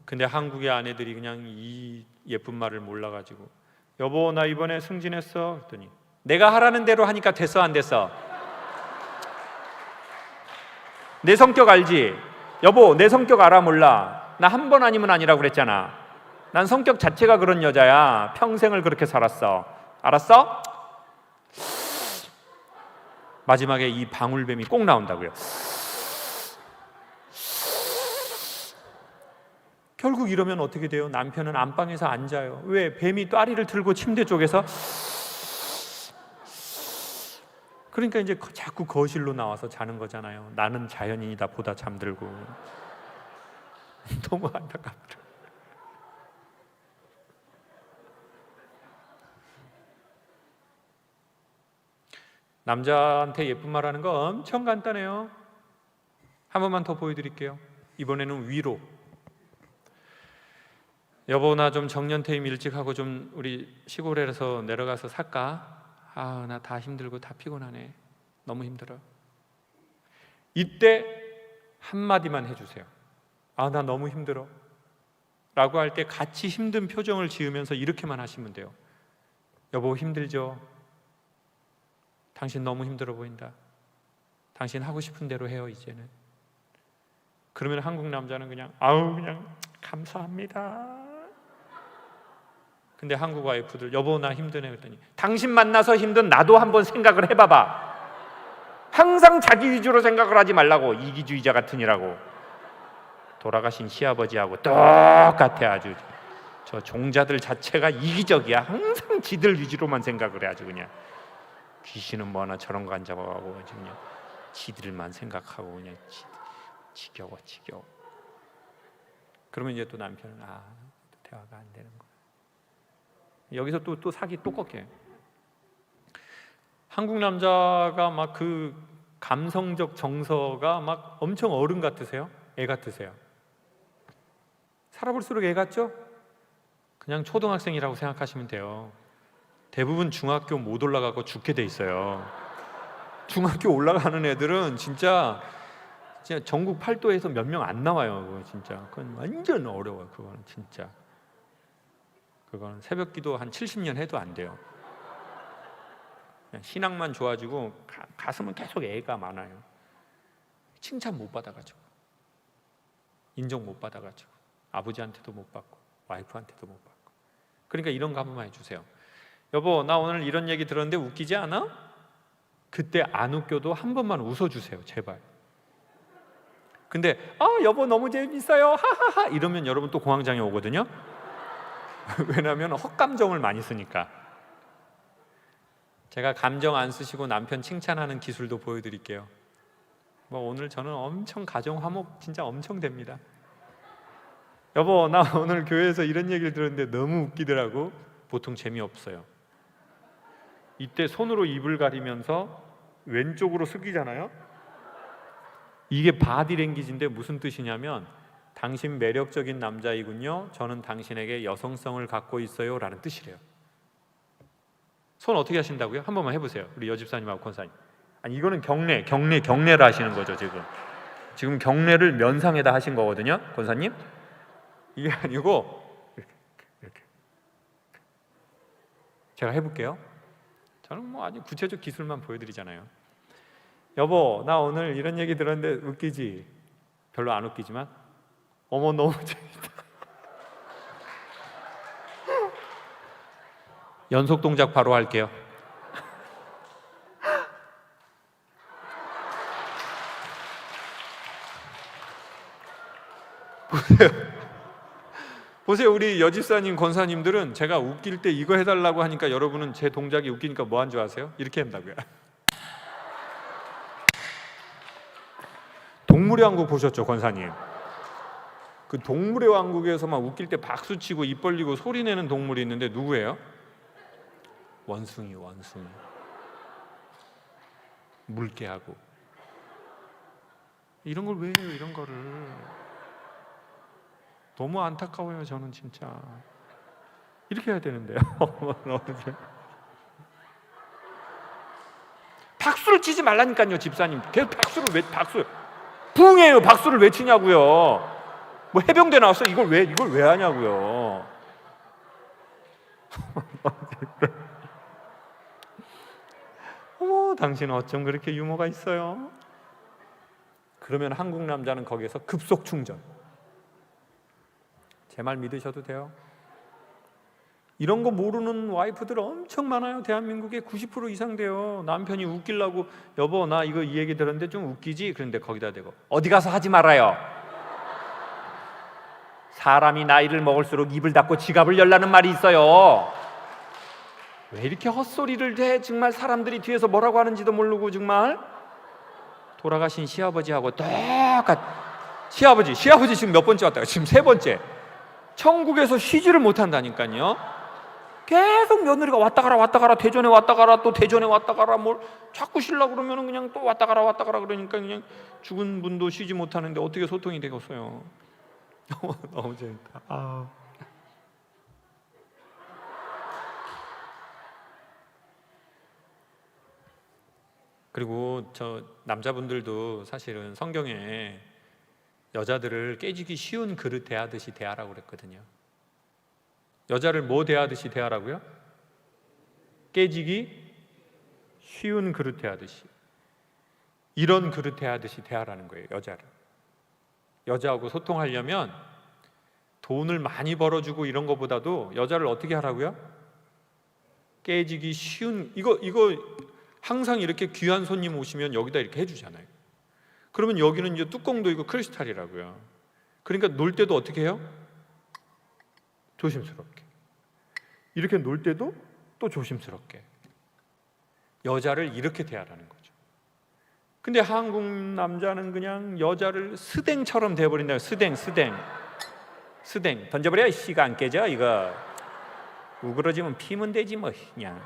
근데 한국의 아내들이 그냥 이 예쁜 말을 몰라가지고 여보, 나 이번에 승진했어 그랬더니 내가 하라는 대로 하니까 됐어 안 됐어? 내 성격 알지? 여보, 내 성격 알아 몰라? 나 한 번 아니면 아니라고 그랬잖아. 난 성격 자체가 그런 여자야. 평생을 그렇게 살았어. 알았어? 마지막에 이 방울뱀이 꼭 나온다고요. 결국 이러면 어떻게 돼요? 남편은 안방에서 앉아요. 왜? 뱀이 따리를 들고 침대 쪽에서, 그러니까 이제 자꾸 거실로 나와서 자는 거잖아요. 나는 자연인이다 보다 잠들고. 너무 안타깝더라고요. 남자한테 예쁜 말 하는 거 엄청 간단해요. 한 번만 더 보여드릴게요. 이번에는 위로. 여보, 나 좀 정년퇴임 일찍 하고 좀 우리 시골에서 내려가서 살까? 아, 나 다 힘들고 다 피곤하네. 너무 힘들어. 이때 한마디만 해주세요. 아, 나 너무 힘들어 라고 할 때 같이 힘든 표정을 지으면서 이렇게만 하시면 돼요. 여보, 힘들죠? 당신 너무 힘들어 보인다. 당신 하고 싶은 대로 해요, 이제는. 그러면 한국 남자는 그냥 아우, 그냥 감사합니다. 근데 한국 와이프들, 여보 나 힘드네 그랬더니, 당신 만나서 힘든 나도 한번 생각을 해봐봐. 항상 자기 위주로 생각을 하지 말라고. 이기주의자 같으니라고. 돌아가신 시아버지하고 똑같아. 아주 저 종자들 자체가 이기적이야. 항상 지들 위주로만 생각을 해. 아주 그냥 귀신은 뭐 하나 저런 거 안 잡아가고 그냥 지들만 생각하고 그냥 지겨워. 그러면 이제 또 남편은 대화가 안 되는 거야. 여기서 또 사기 또 꺾여요. 한국 남자가 막 그 감성적 정서가 막 엄청 어른 같으세요? 애 같으세요? 살아볼수록 애 같죠? 그냥 초등학생이라고 생각하시면 돼요. 대부분 중학교 못 올라가고 죽게 돼 있어요. 중학교 올라가는 애들은 진짜 전국 팔도에서 몇 명 안 나와요. 그거 진짜 그건 완전 어려워요. 그거는 진짜. 그건 새벽기도 한 70년 해도 안 돼요. 그냥 신앙만 좋아지고 가슴은 계속 애가 많아요. 칭찬 못 받아가지고, 인정 못 받아가지고, 아버지한테도 못 받고 와이프한테도 못 받고. 그러니까 이런 거 한 번만 해주세요. 여보, 나 오늘 이런 얘기 들었는데 웃기지 않아? 그때 안 웃겨도 한 번만 웃어주세요, 제발. 근데 여보 너무 재밌어요, 하하하 이러면 여러분 또 공황장애 오거든요. 왜냐하면 헛감정을 많이 쓰니까. 제가 감정 안 쓰시고 남편 칭찬하는 기술도 보여드릴게요. 오늘 저는 엄청 가정 화목 진짜 엄청 됩니다. 여보, 나 오늘 교회에서 이런 얘기를 들었는데 너무 웃기더라고. 보통 재미없어요. 이때 손으로 입을 가리면서 왼쪽으로 숙이잖아요. 이게 바디랭귀지인데 무슨 뜻이냐면, 당신 매력적인 남자이군요, 저는 당신에게 여성성을 갖고 있어요 라는 뜻이래요. 손 어떻게 하신다고요? 한 번만 해보세요. 우리 여집사님하고 권사님. 아니 이거는 경례를 하시는 거죠. 지금 경례를 면상에다 하신 거거든요, 권사님. 이게 아니고 이렇게. 제가 해볼게요. 저는 아주 구체적 기술만 보여드리잖아요. 여보, 나 오늘 이런 얘기 들었는데 웃기지? 별로 안 웃기지만 어머 너무 재밌다. 연속 동작 바로 할게요. 보세요. 우리 여집사님, 권사님들은 제가 웃길 때 이거 해달라고 하니까 여러분은 제 동작이 웃기니까 뭐 한 줄 아세요? 이렇게 한다고요. 동물의 왕국 보셨죠, 권사님? 그 동물의 왕국에서 막 웃길 때 박수치고 입 벌리고 소리 내는 동물이 있는데 누구예요? 원숭이. 물개하고. 이런 걸 왜 해요, 이런 거를. 너무 안타까워요, 저는 진짜. 이렇게 해야 되는데요. 박수를 치지 말라니까요, 집사님. 계속 박수 붕해요. 박수를 왜 치냐고요. 뭐 해병대 나왔어? 이걸 왜 하냐고요. 어머, 당신 어쩜 그렇게 유머가 있어요? 그러면 한국 남자는 거기에서 급속 충전. 제 말 믿으셔도 돼요. 이런 거 모르는 와이프들 엄청 많아요. 대한민국에 90% 이상 돼요. 남편이 웃기려고 여보 나 이 얘기 들었는데 좀 웃기지? 그런데 거기다 대고 어디 가서 하지 말아요. 사람이 나이를 먹을수록 입을 닫고 지갑을 열라는 말이 있어요. 왜 이렇게 헛소리를 해? 정말 사람들이 뒤에서 뭐라고 하는지도 모르고 정말. 돌아가신 시아버지하고 시아버지 지금 몇 번째 왔다가 지금 세 번째. 천국에서 쉬지를 못한다니까요. 계속 며느리가 왔다 가라 대전에 왔다 가라 또 대전에 왔다 가라 뭘 자꾸 쉬려고 그러면 그냥 또 왔다 가라 그러니까 그냥 죽은 분도 쉬지 못하는데 어떻게 소통이 되겠어요. 너무 재밌다. 그리고 저 남자분들도 사실은 성경에 여자들을 깨지기 쉬운 그릇 대하듯이 대하라고 그랬거든요. 여자를 뭐 대하듯이 대하라고요? 깨지기 쉬운 그릇 대하듯이. 이런 그릇 대하듯이 대하라는 거예요. 여자를. 여자하고 소통하려면 돈을 많이 벌어주고 이런 것보다도 여자를 어떻게 하라고요? 깨지기 쉬운. 이거 항상 이렇게 귀한 손님 오시면 여기다 이렇게 해주잖아요. 그러면 여기는 이제 뚜껑도 이거 크리스탈이라고요. 그러니까 놀 때도 어떻게 해요? 조심스럽게. 이렇게 놀 때도 또 조심스럽게. 여자를 이렇게 대하라는 거죠. 근데 한국 남자는 그냥 여자를 스댕처럼 대해버린다요. 스댕 던져버려. 씨가 안 깨져 이거. 우그러지면 피면 되지 뭐. 그냥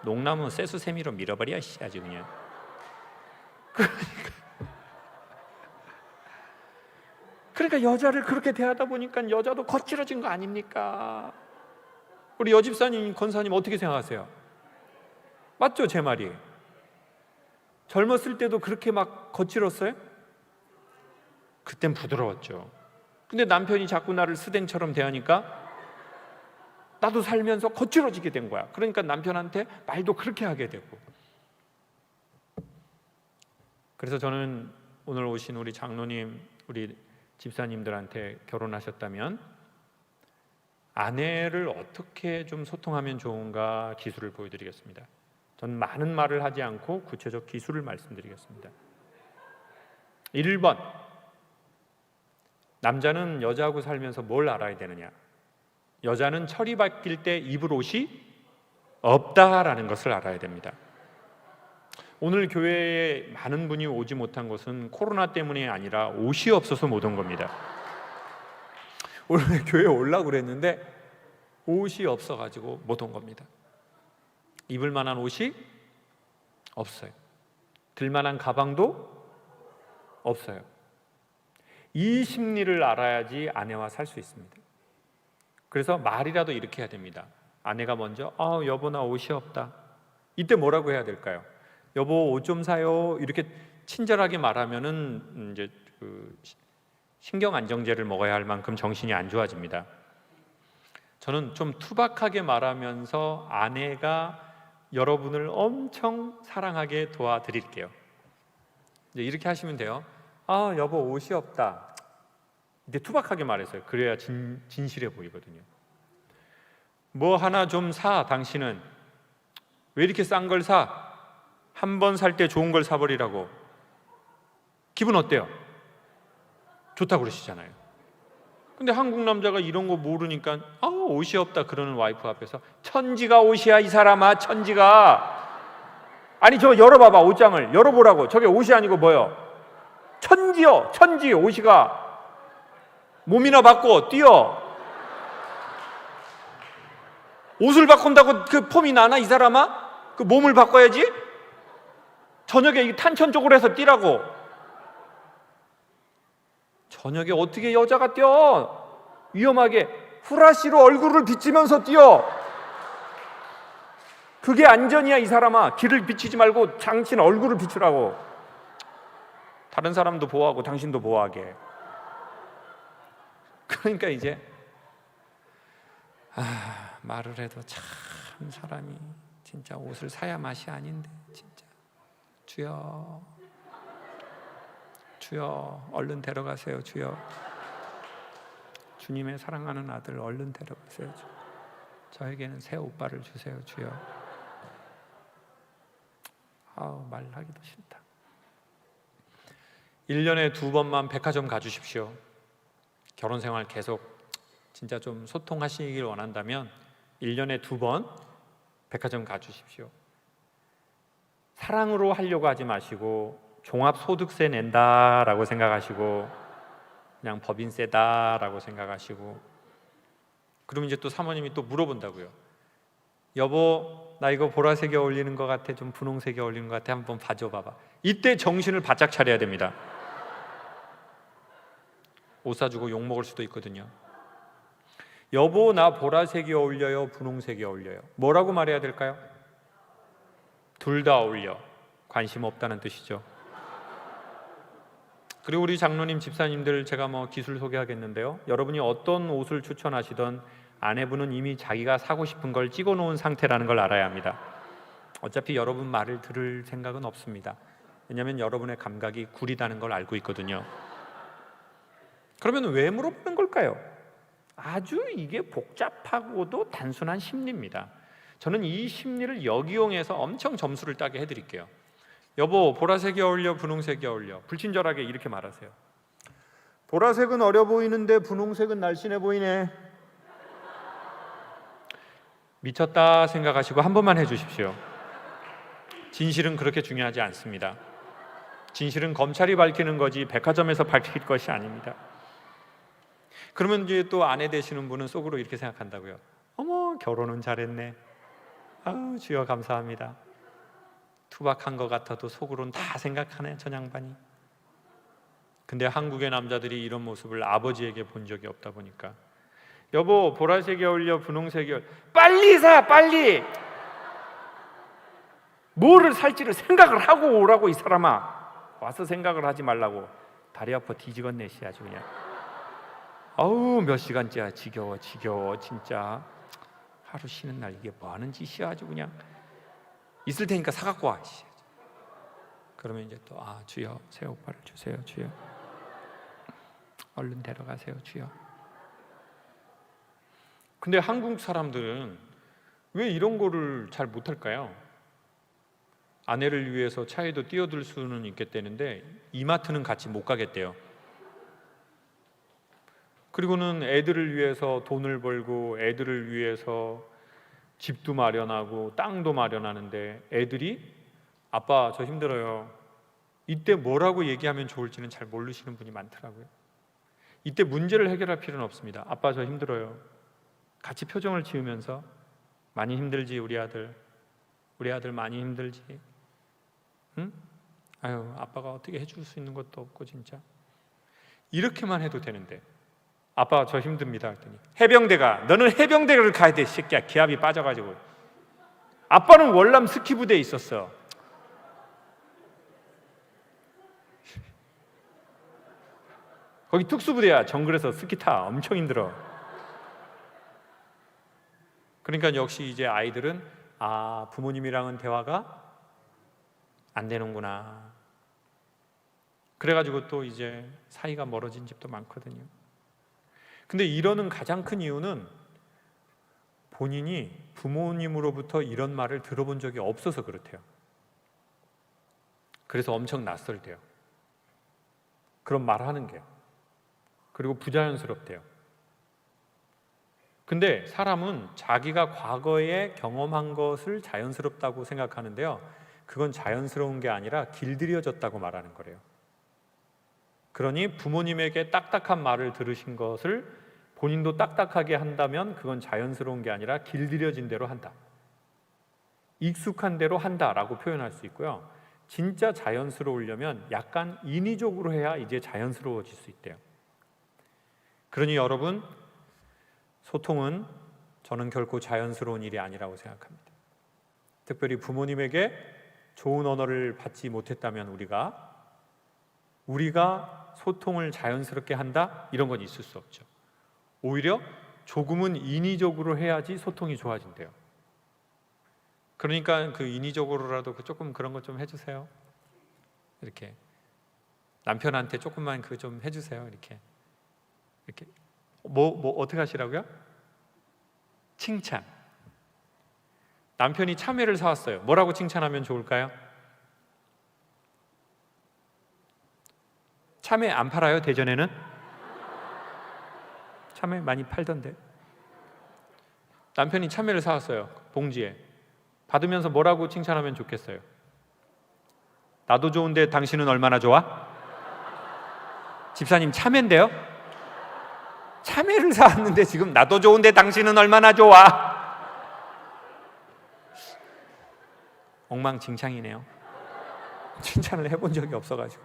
농나무 쇠수세미로 밀어버려. 씨 아주 그냥. 그러니까 여자를 그렇게 대하다 보니까 여자도 거칠어진 거 아닙니까? 우리 여집사님, 권사님 어떻게 생각하세요? 맞죠, 제 말이? 젊었을 때도 그렇게 막 거칠었어요? 그땐 부드러웠죠. 근데 남편이 자꾸 나를 스댕처럼 대하니까 나도 살면서 거칠어지게 된 거야. 그러니까 남편한테 말도 그렇게 하게 되고. 그래서 저는 오늘 오신 우리 장로님, 우리 집사님들한테 결혼하셨다면 아내를 어떻게 좀 소통하면 좋은가 기술을 보여드리겠습니다. 전 많은 말을 하지 않고 구체적 기술을 말씀드리겠습니다. 1번, 남자는 여자하고 살면서 뭘 알아야 되느냐? 여자는 철이 바뀔 때 입을 옷이 없다라는 것을 알아야 됩니다. 오늘 교회에 많은 분이 오지 못한 것은 코로나 때문이 아니라 옷이 없어서 못 온 겁니다. 오늘 교회에 오려고 그랬는데 옷이 없어가지고 못 온 겁니다. 입을 만한 옷이 없어요. 들 만한 가방도 없어요. 이 심리를 알아야지 아내와 살 수 있습니다. 그래서 말이라도 이렇게 해야 됩니다. 아내가 먼저 여보 나 옷이 없다. 이때 뭐라고 해야 될까요? 여보 옷 좀 사요. 이렇게 친절하게 말하면은 이제 신경 안정제를 먹어야 할 만큼 정신이 안 좋아집니다. 저는 좀 투박하게 말하면서 아내가 여러분을 엄청 사랑하게 도와드릴게요. 이제 이렇게 하시면 돼요. 여보 옷이 없다. 이제 투박하게 말했어요. 그래야 진실해 보이거든요. 뭐 하나 좀 사. 당신은 왜 이렇게 싼 걸 사? 한 번 살 때 좋은 걸 사버리라고. 기분 어때요? 좋다고 그러시잖아요. 근데 한국 남자가 이런 거 모르니까 옷이 없다 그러는 와이프 앞에서 천지가 옷이야 이 사람아. 천지가. 아니 저 열어봐봐. 옷장을 열어보라고. 저게 옷이 아니고 뭐요? 천지요. 천지. 옷이가 몸이나 바꿔 뛰어. 옷을 바꾼다고 그 폼이 나나 이 사람아? 그 몸을 바꿔야지. 저녁에 이 탄천 쪽으로 해서 뛰라고. 저녁에 어떻게 여자가 뛰어? 위험하게 후라시로 얼굴을 비치면서 뛰어. 그게 안전이야 이 사람아. 길을 비치지 말고 당신 얼굴을 비추라고. 다른 사람도 보호하고 당신도 보호하게. 그러니까 이제 말을 해도 참 사람이 진짜 옷을 사야 맛이 아닌데 진짜. 주여 얼른 데려가세요. 주여 주님의 사랑하는 아들 얼른 데려가세요. 저에게는 새 오빠를 주세요. 주여. 말하기도 싫다. 1년에 2번만 백화점 가주십시오. 결혼 생활 계속 진짜 좀 소통하시길 원한다면 1년에 2번 백화점 가주십시오. 사랑으로 하려고 하지 마시고 종합소득세 낸다라고 생각하시고 그냥 법인세다라고 생각하시고, 그러면 이제 또 사모님이 또 물어본다고요. 여보, 나 이거 보라색이 어울리는 것 같아, 좀 분홍색이 어울리는 것 같아, 한번 봐줘 봐봐. 이때 정신을 바짝 차려야 됩니다. 옷 사주고 욕 먹을 수도 있거든요. 여보, 나 보라색이 어울려요, 분홍색이 어울려요. 뭐라고 말해야 될까요? 둘 다 어울려. 관심 없다는 뜻이죠. 그리고 우리 장로님, 집사님들, 제가 기술 소개하겠는데요, 여러분이 어떤 옷을 추천하시던 아내분은 이미 자기가 사고 싶은 걸 찍어 놓은 상태라는 걸 알아야 합니다. 어차피 여러분 말을 들을 생각은 없습니다. 왜냐하면 여러분의 감각이 구리다는 걸 알고 있거든요. 그러면 왜 물어보는 걸까요? 아주 이게 복잡하고도 단순한 심리입니다. 저는 이 심리를 역이용해서 엄청 점수를 따게 해드릴게요. 여보, 보라색이 어울려, 분홍색이 어울려. 불친절하게 이렇게 말하세요. 보라색은 어려 보이는데 분홍색은 날씬해 보이네. 미쳤다 생각하시고 한 번만 해주십시오. 진실은 그렇게 중요하지 않습니다. 진실은 검찰이 밝히는 거지 백화점에서 밝힐 것이 아닙니다. 그러면 이제 또 아내 되시는 분은 속으로 이렇게 생각한다고요. 어머, 결혼은 잘했네. 아우, 주여 감사합니다. 투박한 것 같아도 속으로는 다 생각하네, 저 양반이. 근데 한국의 남자들이 이런 모습을 아버지에게 본 적이 없다 보니까, 여보, 보라색이 어울려, 분홍색이 어울려. 빨리 사, 빨리. 뭐를 살지를 생각을 하고 오라고, 이 사람아. 와서 생각을 하지 말라고. 다리 아파 뒤지겠네, 씨, 아주 그냥. 아우, 몇 시간째야. 지겨워 진짜. 하루 쉬는 날 이게 뭐 하는 짓이야, 아주 그냥. 있을 테니까 사갖고 와. 그러면 이제 또, 주여, 새 오빠를 주세요, 주여. 얼른 데려가세요, 주여. 근데 한국 사람들은 왜 이런 거를 잘 못할까요? 아내를 위해서 차에도 뛰어들 수는 있겠다는데 이마트는 같이 못 가겠대요. 그리고는 애들을 위해서 돈을 벌고 애들을 위해서 집도 마련하고 땅도 마련하는데 애들이 아빠 저 힘들어요. 이때 뭐라고 얘기하면 좋을지는 잘 모르시는 분이 많더라고요. 이때 문제를 해결할 필요는 없습니다. 아빠 저 힘들어요. 같이 표정을 지으면서 많이 힘들지 우리 아들 많이 힘들지. 응? 아유, 아빠가 어떻게 해줄 수 있는 것도 없고 진짜. 이렇게만 해도 되는데 아빠 저 힘듭니다 했더니 해병대가, 너는 해병대를 가야 돼 새끼야. 기압이 빠져가지고. 아빠는 월남 스키 부대에 있었어. 거기 특수부대야. 정글에서 스키 타. 엄청 힘들어. 그러니까 역시 이제 아이들은 부모님이랑은 대화가 안 되는구나. 그래가지고 또 이제 사이가 멀어진 집도 많거든요. 근데 이러는 가장 큰 이유는 본인이 부모님으로부터 이런 말을 들어본 적이 없어서 그렇대요. 그래서 엄청 낯설대요. 그런 말 하는 게요. 그리고 부자연스럽대요. 근데 사람은 자기가 과거에 경험한 것을 자연스럽다고 생각하는데요, 그건 자연스러운 게 아니라 길들여졌다고 말하는 거래요. 그러니 부모님에게 딱딱한 말을 들으신 것을 본인도 딱딱하게 한다면 그건 자연스러운 게 아니라 길들여진 대로 한다, 익숙한 대로 한다라고 표현할 수 있고요. 진짜 자연스러우려면 약간 인위적으로 해야 이제 자연스러워질 수 있대요. 그러니 여러분, 소통은 저는 결코 자연스러운 일이 아니라고 생각합니다. 특별히 부모님에게 좋은 언어를 받지 못했다면 우리가 소통을 자연스럽게 한다? 이런 건 있을 수 없죠. 오히려 조금은 인위적으로 해야지 소통이 좋아진대요. 그러니까 그 인위적으로라도 조금 그런 것 좀 해주세요. 이렇게 남편한테 조금만 그 좀 해주세요. 이렇게 뭐 어떻게 하시라고요? 칭찬. 남편이 참외를 사왔어요. 뭐라고 칭찬하면 좋을까요? 참외 안 팔아요, 대전에는? 참외 많이 팔던데. 남편이 참외를 사왔어요. 봉지에. 받으면서 뭐라고 칭찬하면 좋겠어요? 나도 좋은데 당신은 얼마나 좋아? 집사님 참외인데요? 참외를 사왔는데 지금 나도 좋은데 당신은 얼마나 좋아? 엉망진창이네요. 칭찬을 해본 적이 없어가지고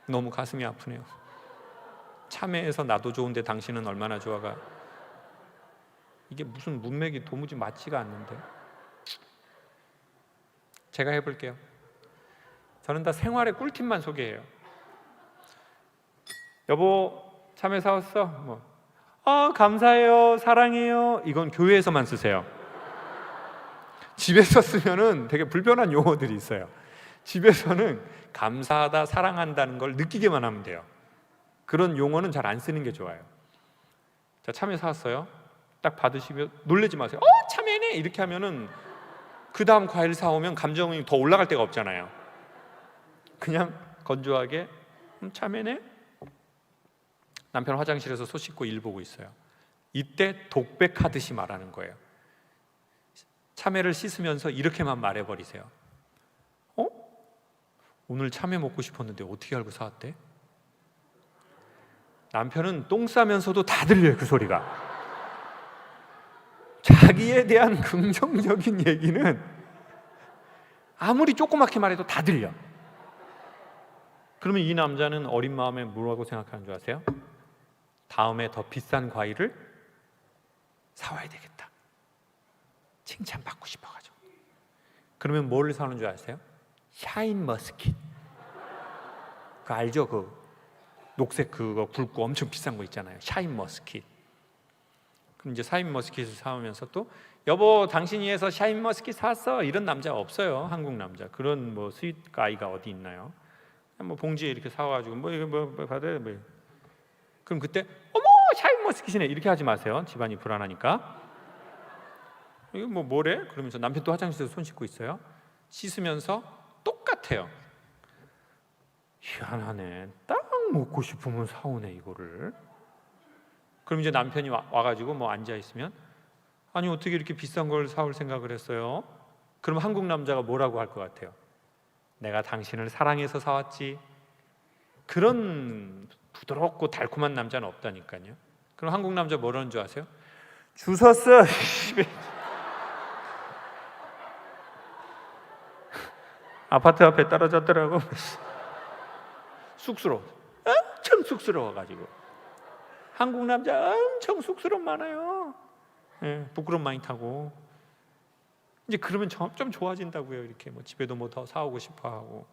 너무 가슴이 아프네요. 참외에서 나도 좋은데 당신은 얼마나 좋아가 이게 무슨 문맥이 도무지 맞지가 않는데. 제가 해볼게요. 저는 다 생활의 꿀팁만 소개해요. 여보 참외 사왔어? 뭐, 감사해요, 사랑해요. 이건 교회에서만 쓰세요. 집에서 쓰면은 되게 불편한 용어들이 있어요. 집에서는 감사하다, 사랑한다는 걸 느끼게만 하면 돼요. 그런 용어는 잘 안 쓰는 게 좋아요. 자, 참외 사왔어요. 딱 받으시면 놀라지 마세요. 참외네 이렇게 하면은 그 다음 과일 사오면 감정이 더 올라갈 데가 없잖아요. 그냥 건조하게 참외네. 남편 화장실에서 소 씻고 일 보고 있어요. 이때 독백하듯이 말하는 거예요. 참외를 씻으면서 이렇게만 말해버리세요. 오늘 참외 먹고 싶었는데 어떻게 알고 사왔대? 남편은 똥 싸면서도 다 들려요, 그 소리가. 자기에 대한 긍정적인 얘기는 아무리 조그맣게 말해도 다 들려. 그러면 이 남자는 어린 마음에 뭐라고 생각하는 줄 아세요? 다음에 더 비싼 과일을 사와야 되겠다. 칭찬받고 싶어가지고. 그러면 뭐를 사는 줄 아세요? 샤인머스킷. 그거 알죠? 그 녹색 그거 굵고 엄청 비싼 거 있잖아요. 샤인머스킷. 그럼 이제 샤인머스킷을 사오면서 또 여보 당신이 해서 샤인머스킷 샀어. 이런 남자 없어요. 한국 남자. 그런 뭐 스윗 가이가 어디 있나요? 뭐 봉지에 이렇게 사와가지고 뭐 이거 뭐 받아요. 뭐. 그럼 그때 어머 샤인머스킷이네 이렇게 하지 마세요. 집안이 불안하니까. 이거 뭐 뭐래? 그러면서 남편 또 화장실에서 손 씻고 있어요. 씻으면서 똑같아요. 희한하네. 딱 먹고 싶으면 사오네 이거를. 그럼 이제 남편이 와가지고 뭐 앉아 있으면 아니 어떻게 이렇게 비싼 걸 사올 생각을 했어요? 그럼 한국 남자가 뭐라고 할 것 같아요? 내가 당신을 사랑해서 사왔지. 그런 부드럽고 달콤한 남자는 없다니까요. 그럼 한국 남자 뭐라는 줄 아세요? 주웠어. 아파트 앞에 떨어졌더라고. 쑥스러워. 엄청 쑥스러워가지고. 한국 남자 엄청 쑥스러움 많아요. 부끄러움 많이 타고. 이제 그러면 좀 좋아진다고요. 이렇게 뭐 집에도 뭐 더 사오고 싶어하고.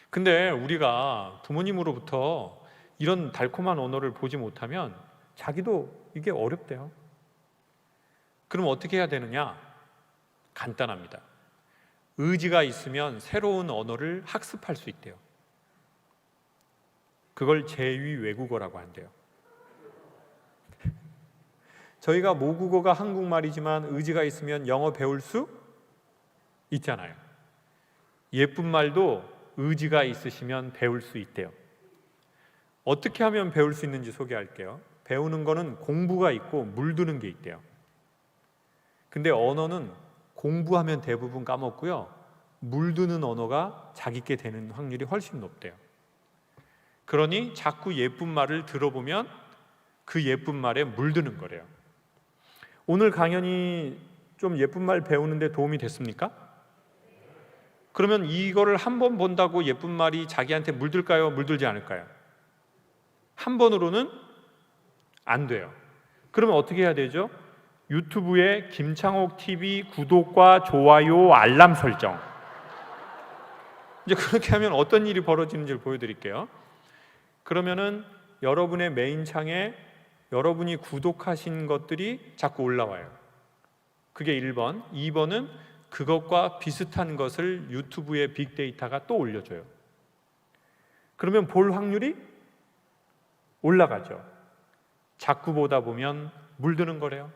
근데 우리가 부모님으로부터 이런 달콤한 언어를 보지 못하면 자기도 이게 어렵대요. 그럼 어떻게 해야 되느냐? 간단합니다. 의지가 있으면 새로운 언어를 학습할 수 있대요. 그걸 제2 외국어라고 한대요. 저희가 모국어가 한국말이지만 의지가 있으면 영어 배울 수 있잖아요. 예쁜 말도 의지가 있으시면 배울 수 있대요. 어떻게 하면 배울 수 있는지 소개할게요. 배우는 거는 공부가 있고 물드는 게 있대요. 근데 언어는 공부하면 대부분 까먹고요. 물드는 언어가 자기께 되는 확률이 훨씬 높대요. 그러니 자꾸 예쁜 말을 들어보면 그 예쁜 말에 물드는 거래요. 오늘 강연이 좀 예쁜 말 배우는데 도움이 됐습니까? 그러면 이거를 한 번 본다고 예쁜 말이 자기한테 물들까요? 물들지 않을까요? 한 번으로는 안 돼요. 그러면 어떻게 해야 되죠? 유튜브에 김창옥 TV 구독과 좋아요 알람 설정. 이제 그렇게 하면 어떤 일이 벌어지는지를 보여드릴게요. 그러면은 여러분의 메인 창에 여러분이 구독하신 것들이 자꾸 올라와요. 그게 1번. 2번은 그것과 비슷한 것을 유튜브의 빅데이터가 또 올려줘요. 그러면 볼 확률이 올라가죠. 자꾸 보다 보면 물드는 거래요.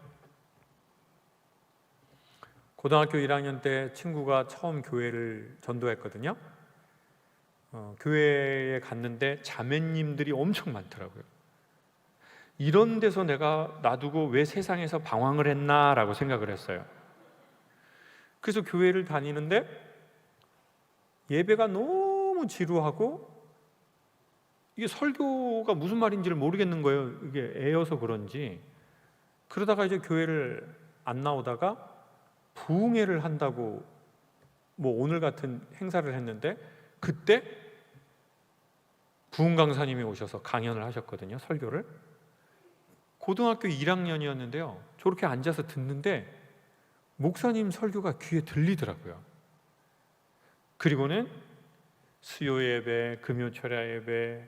고등학교 1학년 때 친구가 처음 교회를 전도했거든요. 교회에 갔는데 자매님들이 엄청 많더라고요. 이런 데서 내가 놔두고 왜 세상에서 방황을 했나라고 생각을 했어요. 그래서 교회를 다니는데 예배가 너무 지루하고 이게 설교가 무슨 말인지를 모르겠는 거예요. 이게 애여서 그런지. 그러다가 이제 교회를 안 나오다가 부흥회를 한다고 뭐 오늘 같은 행사를 했는데, 그때 부흥 강사님이 오셔서 강연을 하셨거든요. 설교를. 고등학교 1학년이었는데요. 저렇게 앉아서 듣는데 목사님 설교가 귀에 들리더라고요. 그리고는 수요 예배, 금요 철야 예배,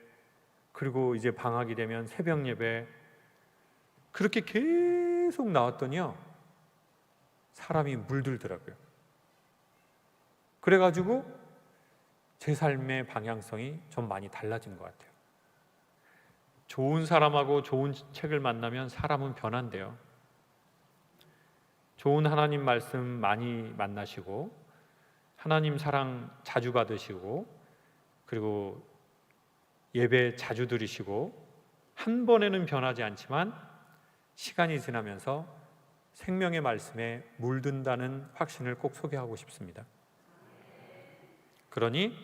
그리고 이제 방학이 되면 새벽 예배, 그렇게 계속 나왔더니요, 사람이 물들더라고요. 그래가지고 제 삶의 방향성이 좀 많이 달라진 것 같아요. 좋은 사람하고 좋은 책을 만나면 사람은 변한대요. 좋은 하나님 말씀 많이 만나시고 하나님 사랑 자주 받으시고 그리고 예배 자주 드리시고 한 번에는 변하지 않지만 시간이 지나면서 생명의 말씀에 물든다는 확신을 꼭 소개하고 싶습니다. 그러니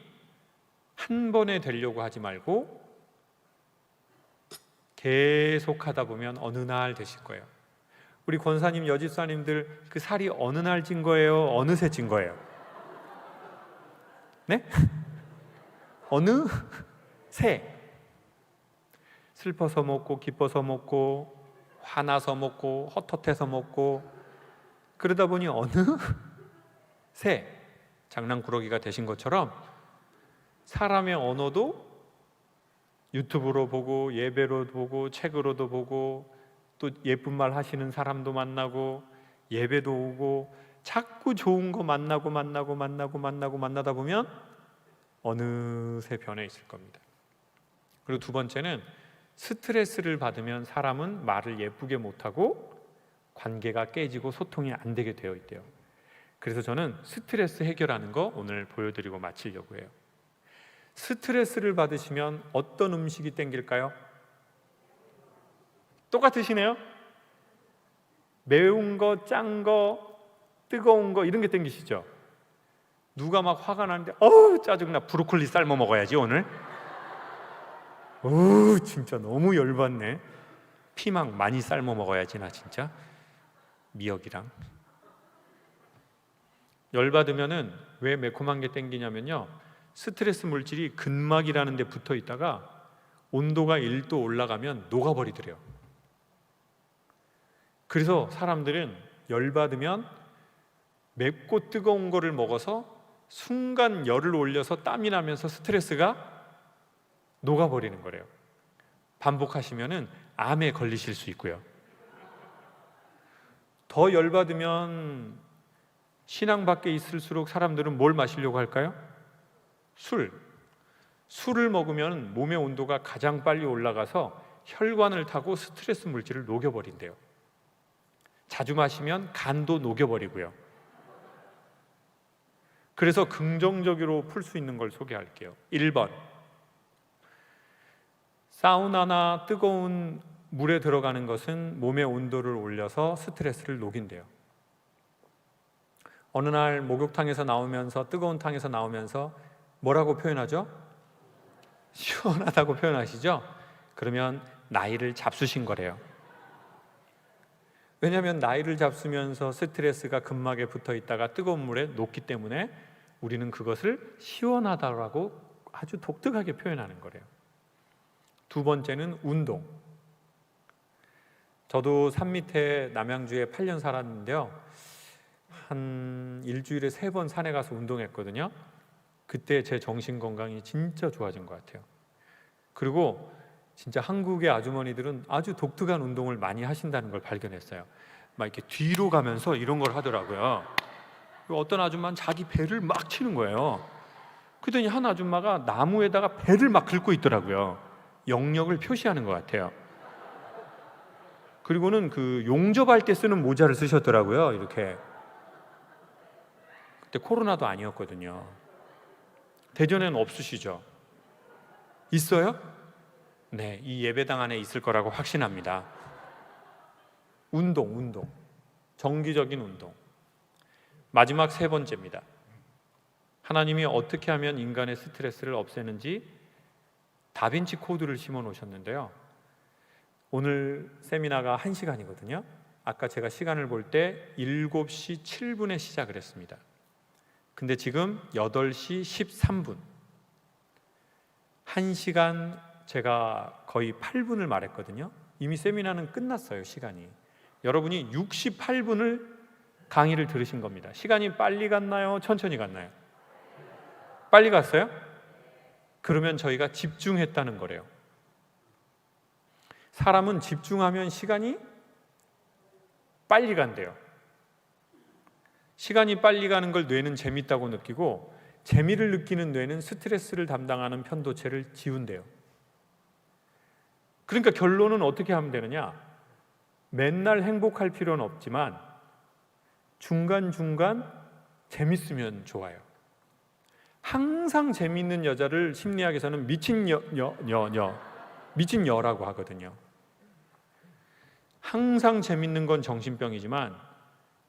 한 번에 되려고 하지 말고 계속 하다 보면 어느 날 되실 거예요. 우리 권사님, 여집사님들 그 살이 어느 날 찐 거예요? 어느새 찐 거예요? 네? 어느? 새. 슬퍼서 먹고 기뻐서 먹고 화나서 먹고 헛헛해서 먹고 그러다 보니 어느? 새. 장난꾸러기가 되신 것처럼 사람의 언어도 유튜브로 보고 예배로 보고 책으로도 보고 또 예쁜 말 하시는 사람도 만나고 예배도 오고 자꾸 좋은 거 만나다 보면 어느새 변해 있을 겁니다. 그리고 두 번째는 스트레스를 받으면 사람은 말을 예쁘게 못하고 관계가 깨지고 소통이 안 되게 되어 있대요. 그래서 저는 스트레스 해결하는 거 오늘 보여드리고 마치려고 해요. 스트레스를 받으시면 어떤 음식이 땡길까요? 똑같으시네요. 매운 거, 짠 거, 뜨거운 거 이런 게 땡기시죠? 누가 막 화가 나는데 짜증나, 브로콜리 삶아 먹어야지 오늘. 진짜 너무 열받네. 피망 많이 삶아 먹어야지 나 진짜. 미역이랑. 열받으면은 왜 매콤한 게 땡기냐면요, 스트레스 물질이 근막이라는 데 붙어 있다가 온도가 1도 올라가면 녹아버리더래요. 그래서 사람들은 열받으면 맵고 뜨거운 거를 먹어서 순간 열을 올려서 땀이 나면서 스트레스가 녹아버리는 거래요. 반복하시면은 암에 걸리실 수 있고요. 더 열받으면 신앙 밖에 있을수록 사람들은 뭘 마시려고 할까요? 술을 먹으면 몸의 온도가 가장 빨리 올라가서 혈관을 타고 스트레스 물질을 녹여버린대요. 자주 마시면 간도 녹여버리고요. 그래서 긍정적으로 풀 수 있는 걸 소개할게요. 1번, 사우나나 뜨거운 물에 들어가는 것은 몸의 온도를 올려서 스트레스를 녹인대요. 어느 날 목욕탕에서 나오면서, 뜨거운 탕에서 나오면서 뭐라고 표현하죠? 시원하다고 표현하시죠? 그러면 나이를 잡수신 거래요. 왜냐하면 나이를 잡수면서 스트레스가 근막에 붙어 있다가 뜨거운 물에 녹기 때문에 우리는 그것을 시원하다라고 아주 독특하게 표현하는 거래요. 두 번째는 운동. 저도 산 밑에 남양주에 8년 살았는데요, 한 일주일에 3번 산에 가서 운동했거든요. 그때 제 정신 건강이 진짜 좋아진 것 같아요. 그리고 진짜 한국의 아주머니들은 아주 독특한 운동을 많이 하신다는 걸 발견했어요. 막 이렇게 뒤로 가면서 이런 걸 하더라고요. 어떤 아줌마는 자기 배를 막 치는 거예요. 그랬더니 한 아줌마가 나무에다가 배를 막 긁고 있더라고요. 영역을 표시하는 것 같아요. 그리고는 그 용접할 때 쓰는 모자를 쓰셨더라고요. 이렇게. 그때 코로나도 아니었거든요. 대전에는 없으시죠? 있어요? 네, 이 예배당 안에 있을 거라고 확신합니다. 운동. 정기적인 운동. 마지막 세 번째입니다. 하나님이 어떻게 하면 인간의 스트레스를 없애는지 다빈치 코드를 심어 놓으셨는데요. 오늘 세미나가 1시간이거든요. 아까 제가 시간을 볼 때 7시 7분에 시작을 했습니다. 근데 지금 8시 13분. 1시간 제가 거의 8분을 말했거든요. 이미 세미나는 끝났어요, 시간이. 여러분이 68분을 강의를 들으신 겁니다. 시간이 빨리 갔나요? 천천히 갔나요? 빨리 갔어요? 그러면 저희가 집중했다는 거래요. 사람은 집중하면 시간이 빨리 간대요. 시간이 빨리 가는 걸 뇌는 재밌다고 느끼고, 재미를 느끼는 뇌는 스트레스를 담당하는 편도체를 지운대요. 그러니까 결론은 어떻게 하면 되느냐? 맨날 행복할 필요는 없지만 중간중간 재밌으면 좋아요. 항상 재미있는 여자를 심리학에서는 미친 여라고 하거든요. 항상 재밌는 건 정신병이지만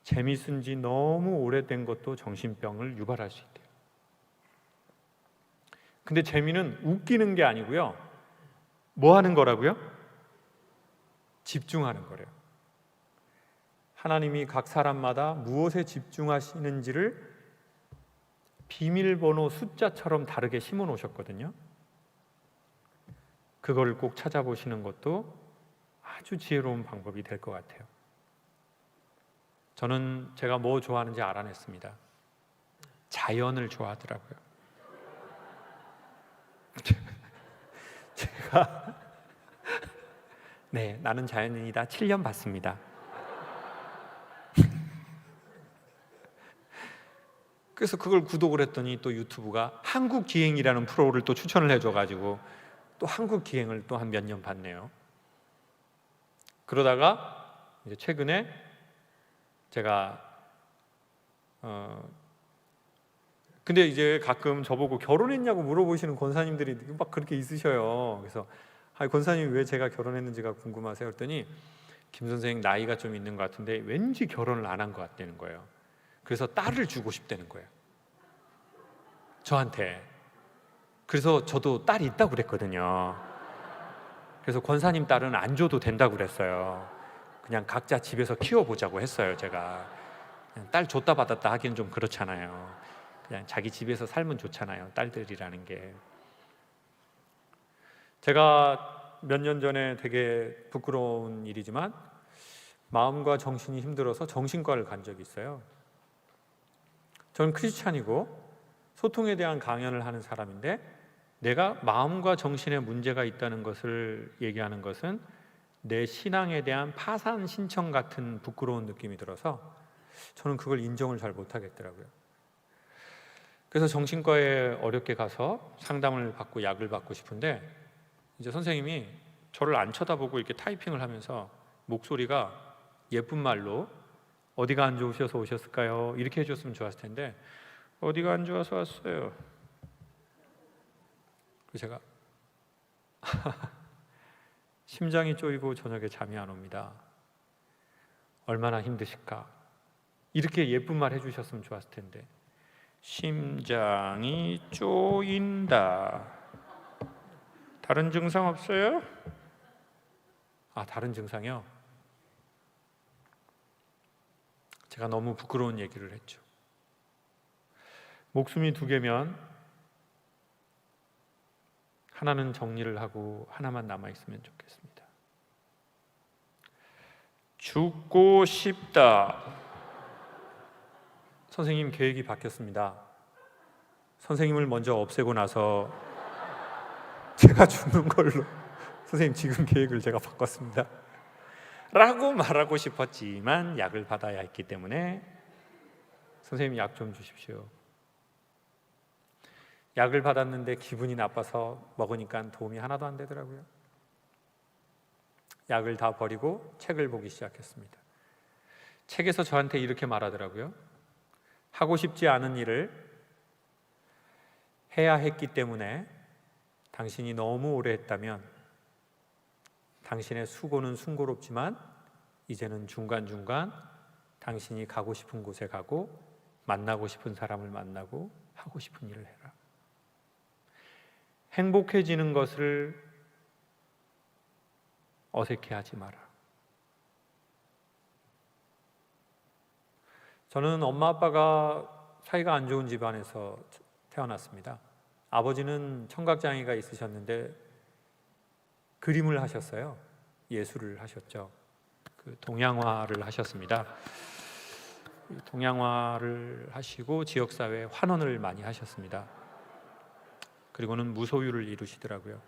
재밌은 지 너무 오래된 것도 정신병을 유발할 수 있대요. 근데 재미는 웃기는 게 아니고요. 뭐 하는 거라고요? 집중하는 거래요. 하나님이 각 사람마다 무엇에 집중하시는지를 비밀번호 숫자처럼 다르게 심어 놓으셨거든요. 그걸 꼭 찾아보시는 것도 아주 지혜로운 방법이 될 것 같아요. 저는 제가 뭐 좋아하는지 알아냈습니다. 자연을 좋아하더라고요. 제가 네, 나는 자연인이다 7년 봤습니다. 그래서 그걸 구독을 했더니 또 유튜브가 한국기행이라는 프로를 또 추천을 해줘가지고 또 한국기행을 또 한 몇 년 봤네요. 그러다가 이제 최근에 제가 근데 이제 가끔 저보고 결혼했냐고 물어보시는 권사님들이 막 그렇게 있으셔요. 그래서 권사님 왜 제가 결혼했는지가 궁금하세요? 그랬더니 김 선생 나이가 좀 있는 것 같은데 왠지 결혼을 안 한 것 같다는 거예요. 그래서 딸을 주고 싶다는 거예요, 저한테. 그래서 저도 딸이 있다고 그랬거든요. 그래서 권사님 딸은 안 줘도 된다고 그랬어요. 그냥 각자 집에서 키워보자고 했어요. 제가 그냥 딸 줬다 받았다 하기는 좀 그렇잖아요. 그냥 자기 집에서 살면 좋잖아요, 딸들이라는 게. 제가 몇 년 전에 되게 부끄러운 일이지만 마음과 정신이 힘들어서 정신과를 간 적이 있어요. 저는 크리스찬이고 소통에 대한 강연을 하는 사람인데 내가 마음과 정신에 문제가 있다는 것을 얘기하는 것은 내 신앙에 대한 파산 신청 같은 부끄러운 느낌이 들어서 저는 그걸 인정을 잘 못하겠더라고요. 그래서 정신과에 어렵게 가서 상담을 받고 약을 받고 싶은데 이제 선생님이 저를 안 쳐다보고 이렇게 타이핑을 하면서 목소리가 예쁜 말로 어디가 안 좋으셔서 오셨을까요? 이렇게 해줬으면 좋았을 텐데 어디가 안 좋아서 왔어요. 그래서 제가 심장이 쪼이고 저녁에 잠이 안 옵니다. 얼마나 힘드실까? 이렇게 예쁜 말 해주셨으면 좋았을 텐데 심장이 쪼인다. 다른 증상 없어요? 다른 증상이요? 제가 너무 부끄러운 얘기를 했죠. 목숨이 2개면 하나는 정리를 하고 하나만 남아있으면 좋겠습니다. 죽고 싶다. 선생님 계획이 바뀌었습니다. 선생님을 먼저 없애고 나서 제가 죽는 걸로 선생님 지금 계획을 제가 바꿨습니다 라고 말하고 싶었지만 약을 받아야 했기 때문에 선생님 약 좀 주십시오. 약을 받았는데 기분이 나빠서 먹으니까 도움이 하나도 안 되더라고요. 약을 다 버리고 책을 보기 시작했습니다. 책에서 저한테 이렇게 말하더라고요. 하고 싶지 않은 일을 해야 했기 때문에 당신이 너무 오래 했다면 당신의 수고는 순고롭지만 이제는 중간중간 당신이 가고 싶은 곳에 가고 만나고 싶은 사람을 만나고 하고 싶은 일을 해라. 행복해지는 것을 어색해하지 마라. 저는 엄마 아빠가 사이가 안 좋은 집안에서 태어났습니다. 아버지는 청각장애가 있으셨는데 그림을 하셨어요. 예술을 하셨죠. 그 동양화를 하셨습니다. 동양화를 하시고 지역사회에 환원을 많이 하셨습니다. 그리고는 무소유를 이루시더라고요.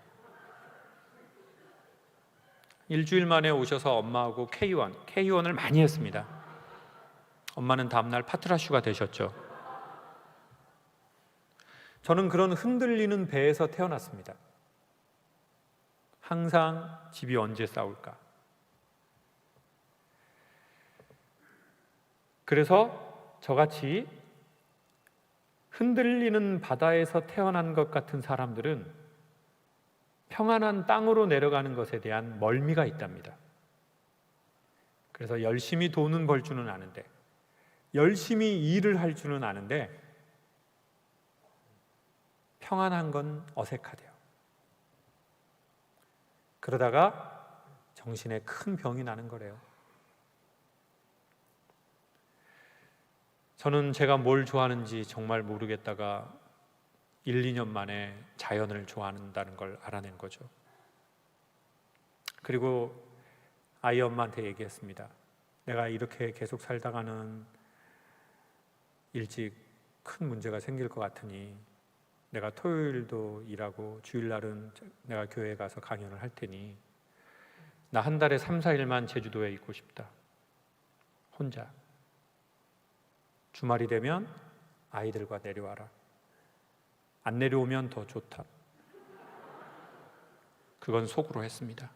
일주일 만에 오셔서 엄마하고 K1을 많이 했습니다. 엄마는 다음날 파트라슈가 되셨죠. 저는 그런 흔들리는 배에서 태어났습니다. 항상 집이 언제 싸울까. 그래서 저같이 흔들리는 바다에서 태어난 것 같은 사람들은 평안한 땅으로 내려가는 것에 대한 멀미가 있답니다. 그래서 열심히 돈은 벌 줄은 아는데, 열심히 일을 할 줄은 아는데 평안한 건 어색하대요. 그러다가 정신에 큰 병이 나는 거래요. 저는 제가 뭘 좋아하는지 정말 모르겠다가 1, 2년 만에 자연을 좋아한다는 걸 알아낸 거죠. 그리고 아이 엄마한테 얘기했습니다. 내가 이렇게 계속 살다가는 일찍 큰 문제가 생길 것 같으니 내가 토요일도 일하고 주일날은 내가 교회에 가서 강연을 할 테니 나 한 달에 3, 4일만 제주도에 있고 싶다. 혼자. 주말이 되면 아이들과 내려와라. 안 내려오면 더 좋다. 그건 속으로 했습니다.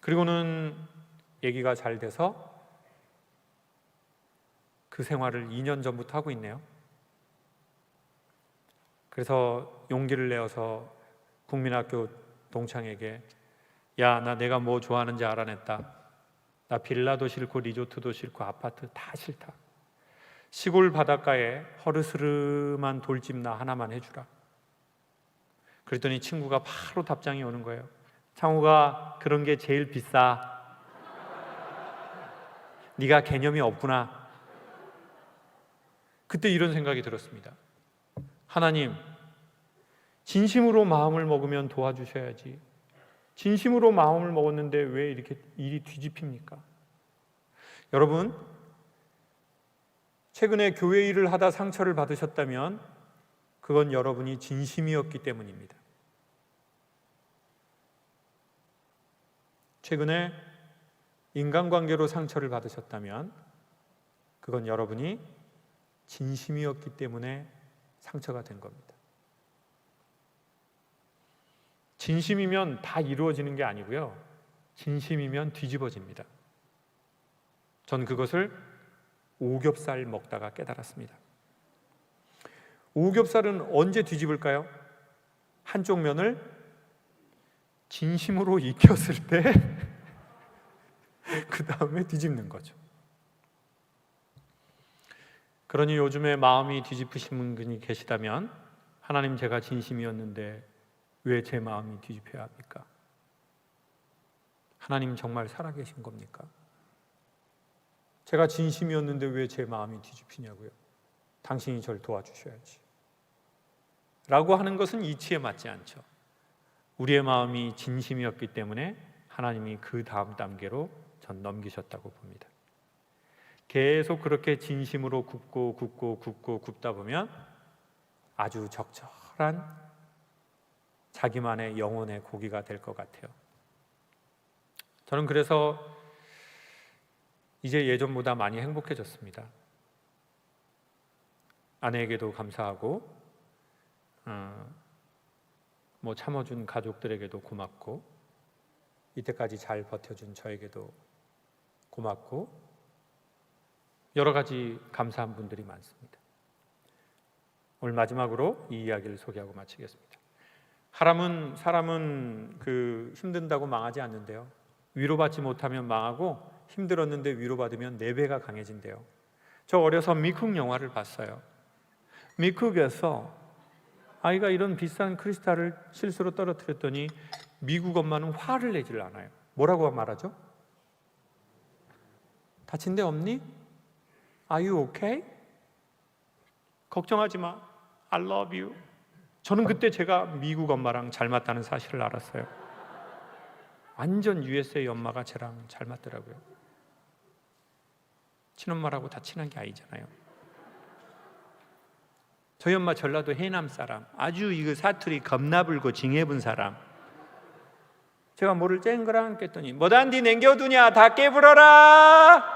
그리고는 얘기가 잘 돼서 그 생활을 2년 전부터 하고 있네요. 그래서 용기를 내어서 국민학교 동창에게 야, 나 내가 뭐 좋아하는지 알아냈다. 나 빌라도 싫고 리조트도 싫고 아파트 다 싫다. 시골 바닷가에 허르스름한 돌집 나 하나만 해주라. 그랬더니 친구가 바로 답장이 오는 거예요. 창우가 그런 게 제일 비싸. 네가 개념이 없구나. 그때 이런 생각이 들었습니다. 하나님, 진심으로 마음을 먹으면 도와주셔야지. 진심으로 마음을 먹었는데 왜 이렇게 일이 뒤집힙니까? 여러분, 최근에 교회 일을 하다 상처를 받으셨다면 그건 여러분이 진심이었기 때문입니다. 최근에 인간관계로 상처를 받으셨다면 그건 여러분이 진심이었기 때문에 상처가 된 겁니다. 진심이면 다 이루어지는 게 아니고요. 진심이면 뒤집어집니다. 전 그것을 오겹살 먹다가 깨달았습니다. 오겹살은 언제 뒤집을까요? 한쪽 면을 진심으로 익혔을 때 그 다음에 뒤집는 거죠. 그러니 요즘에 마음이 뒤집으신 분이 계시다면 하나님, 제가 진심이었는데 왜 제 마음이 뒤집혀야 합니까? 하나님 정말 살아계신 겁니까? 제가 진심이었는데 왜 제 마음이 뒤집히냐고요? 당신이 저를 도와주셔야지 라고 하는 것은 이치에 맞지 않죠. 우리의 마음이 진심이었기 때문에 하나님이 그 다음 단계로 전 넘기셨다고 봅니다. 계속 그렇게 진심으로 굽다 보면 아주 적절한 자기만의 영혼의 고기가 될 것 같아요. 저는 그래서 이제 예전보다 많이 행복해졌습니다. 아내에게도 감사하고 참아준 가족들에게도 고맙고 이때까지 잘 버텨준 저에게도 고맙고 여러 가지 감사한 분들이 많습니다. 오늘 마지막으로 이 이야기를 소개하고 마치겠습니다. 사람은 힘든다고 망하지 않는데요. 위로받지 못하면 망하고 힘들었는데 위로받으면 4배가 강해진대요. 저 어려서 미국 영화를 봤어요. 미국에서 아이가 이런 비싼 크리스탈을 실수로 떨어뜨렸더니 미국 엄마는 화를 내질 않아요. 뭐라고 말하죠? 다친 데 없니? Are you okay? 걱정하지 마. I love you. 저는 그때 제가 미국 엄마랑 잘 맞다는 사실을 알았어요. 완전 USA 엄마가 저랑 잘 맞더라고요. 친엄마라고 다 친한 게 아니잖아요. 저희 엄마 전라도 해남 사람, 아주 이거 사투리 겁나 불고 징해분 사람. 제가 뭐를 쨍그랑 깼더니 뭐단디 냉겨두냐, 다 깨불어라.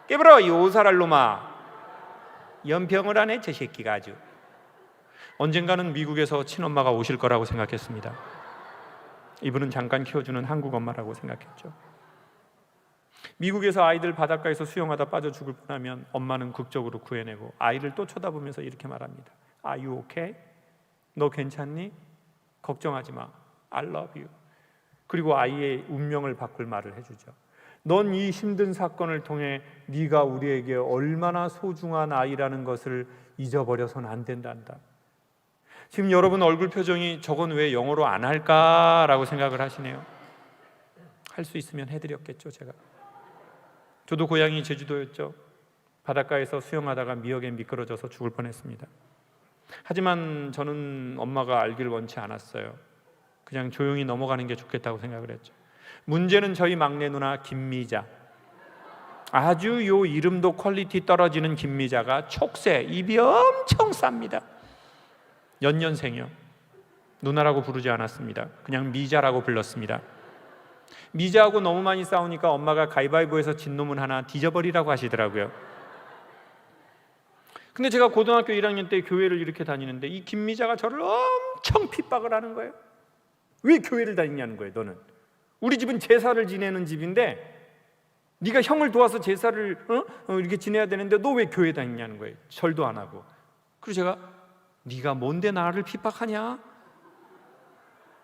깨불어 이 오살할 놈아. 연평을 하네 저 새끼가 아주. 언젠가는 미국에서 친엄마가 오실 거라고 생각했습니다. 이분은 잠깐 키워주는 한국 엄마라고 생각했죠. 미국에서 아이들 바닷가에서 수영하다 빠져 죽을 뻔하면 엄마는 극적으로 구해내고 아이를 또 쳐다보면서 이렇게 말합니다. Are you okay? 너 괜찮니? 걱정하지 마. I love you. 그리고 아이의 운명을 바꿀 말을 해주죠. 넌 이 힘든 사건을 통해 네가 우리에게 얼마나 소중한 아이라는 것을 잊어버려서는 안 된단다. 지금 여러분 얼굴 표정이 저건 왜 영어로 안 할까라고 생각을 하시네요. 할 수 있으면 해드렸겠죠. 제가. 저도 고향이 제주도였죠. 바닷가에서 수영하다가 미역에 미끄러져서 죽을 뻔했습니다. 하지만 저는 엄마가 알길 원치 않았어요. 그냥 조용히 넘어가는 게 좋겠다고 생각을 했죠. 문제는 저희 막내 누나 김미자. 아주 요 이름도 퀄리티 떨어지는 김미자가 촉새, 입이 엄청 쌉니다. 연년생이요. 누나라고 부르지 않았습니다. 그냥 미자라고 불렀습니다. 미자하고 너무 많이 싸우니까 엄마가 가위바위보에서 진 놈은 하나 뒤져버리라고 하시더라고요. 근데 제가 고등학교 1학년 때 교회를 이렇게 다니는데 이 김미자가 저를 엄청 핍박을 하는 거예요. 왜 교회를 다니냐는 거예요. 너는 우리 집은 제사를 지내는 집인데 네가 형을 도와서 제사를 이렇게 지내야 되는데 너 왜 교회 다니냐는 거예요. 절도 안 하고. 그래서 제가 네가 뭔데 나를 핍박하냐?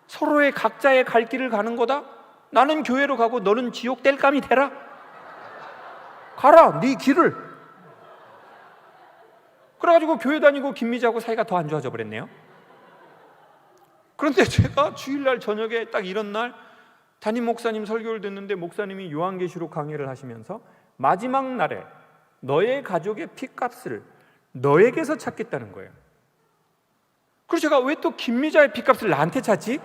서로의 각자의 갈 길을 가는 거다. 나는 교회로 가고 너는 지옥 뗄감이 되라. 가라 네 길을. 그래가지고 교회 다니고 김미자하고 사이가 더 안 좋아져 버렸네요. 그런데 제가 주일날 저녁에 딱 이런 날 담임 목사님 설교를 듣는데 목사님이 요한계시록 강의를 하시면서 마지막 날에 너의 가족의 핏값을 너에게서 찾겠다는 거예요. 그래서 제가 왜 또 김미자의 핏값을 나한테 찾지?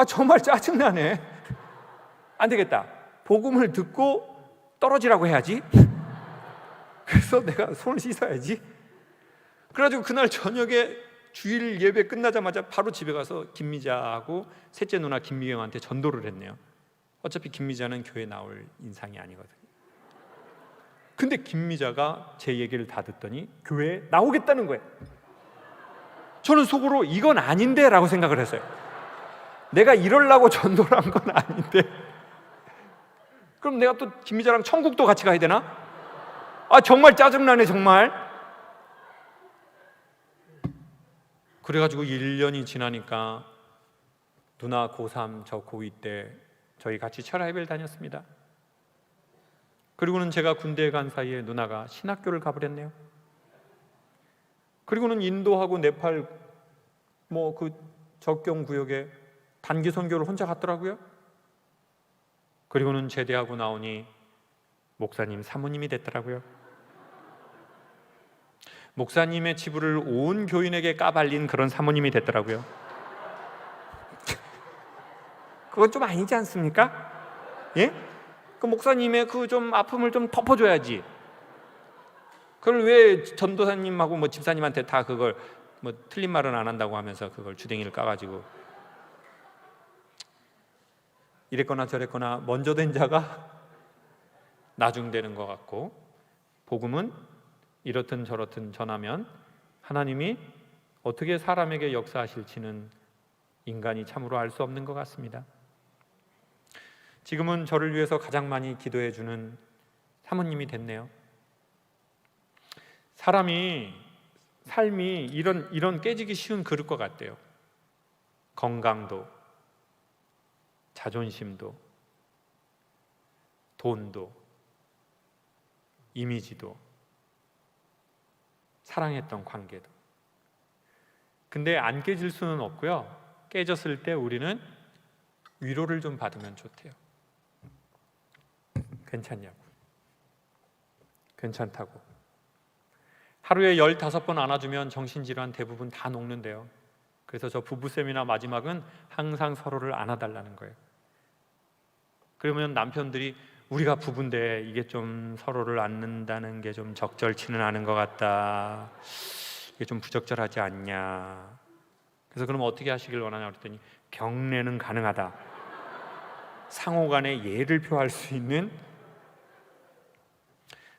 정말 짜증나네. 안 되겠다. 복음을 듣고 떨어지라고 해야지. 그래서 내가 손을 씻어야지. 그래가지고 그날 저녁에 주일 예배 끝나자마자 바로 집에 가서 김미자하고 셋째 누나 김미경한테 전도를 했네요. 어차피 김미자는 교회 나올 인상이 아니거든요. 근데 김미자가 제 얘기를 다 듣더니 교회에 나오겠다는 거예요. 저는 속으로 이건 아닌데 라고 생각을 했어요. 내가 이러려고 전도를 한 건 아닌데 그럼 내가 또 김미자랑 천국도 같이 가야 되나? 정말 짜증나네 정말. 그래가지고 1년이 지나니까 누나 고3 저 고2 때 저희 같이 철야 예배를 다녔습니다. 그리고는 제가 군대에 간 사이에 누나가 신학교를 가버렸네요. 그리고는 인도하고 네팔 그 접경 구역에 단기 선교를 혼자 갔더라고요. 그리고는 제대하고 나오니 목사님 사모님이 됐더라고요. 목사님의 치부를 온 교인에게 까발린 그런 사모님이 됐더라고요. 그건 좀 아니지 않습니까? 예? 그 목사님의 그 좀 아픔을 좀 덮어줘야지. 그걸 왜 전도사님하고 집사님한테 다 그걸 틀린 말은 안 한다고 하면서 그걸 주댕이를 까가지고 이랬거나 저랬거나 먼저 된 자가 나중되는 것 같고, 복음은 이렇든 저렇든 전하면 하나님이 어떻게 사람에게 역사하실지는 인간이 참으로 알 수 없는 것 같습니다. 지금은 저를 위해서 가장 많이 기도해 주는 사모님이 됐네요. 삶이 이런 깨지기 쉬운 그릇 것 같대요. 건강도, 자존심도, 돈도, 이미지도, 사랑했던 관계도. 근데 안 깨질 수는 없고요. 깨졌을 때 우리는 위로를 좀 받으면 좋대요. 괜찮냐고. 괜찮다고. 하루에 15번 안아주면 정신질환 대부분 다 녹는데요. 그래서 저 부부 세미나 마지막은 항상 서로를 안아달라는 거예요. 그러면 남편들이 우리가 부부인데 이게 좀 서로를 안는다는 게 좀 적절치는 않은 것 같다. 이게 좀 부적절하지 않냐. 그래서 그럼 어떻게 하시길 원하냐 그랬더니 경례는 가능하다. 상호간에 예를 표할 수 있는.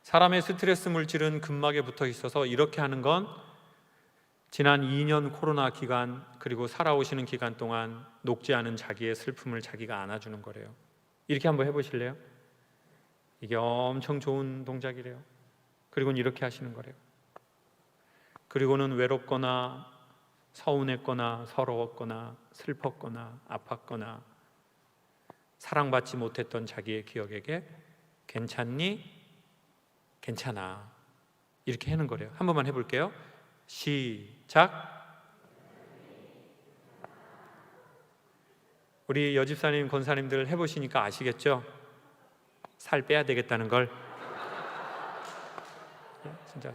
사람의 스트레스 물질은 근막에 붙어 있어서 이렇게 하는 건 지난 2년 코로나 기간 그리고 살아오시는 기간 동안 녹지 않은 자기의 슬픔을 자기가 안아주는 거래요. 이렇게 한번 해보실래요? 이게 엄청 좋은 동작이래요. 그리고는 이렇게 하시는 거래요. 그리고는 외롭거나 서운했거나 서러웠거나 슬펐거나 아팠거나 사랑받지 못했던 자기의 기억에게 괜찮니? 괜찮아. 이렇게 하는 거래요. 한 번만 해볼게요. 시작. 우리 여집사님, 권사님들 해보시니까 아시겠죠? 살 빼야 되겠다는 걸. 진짜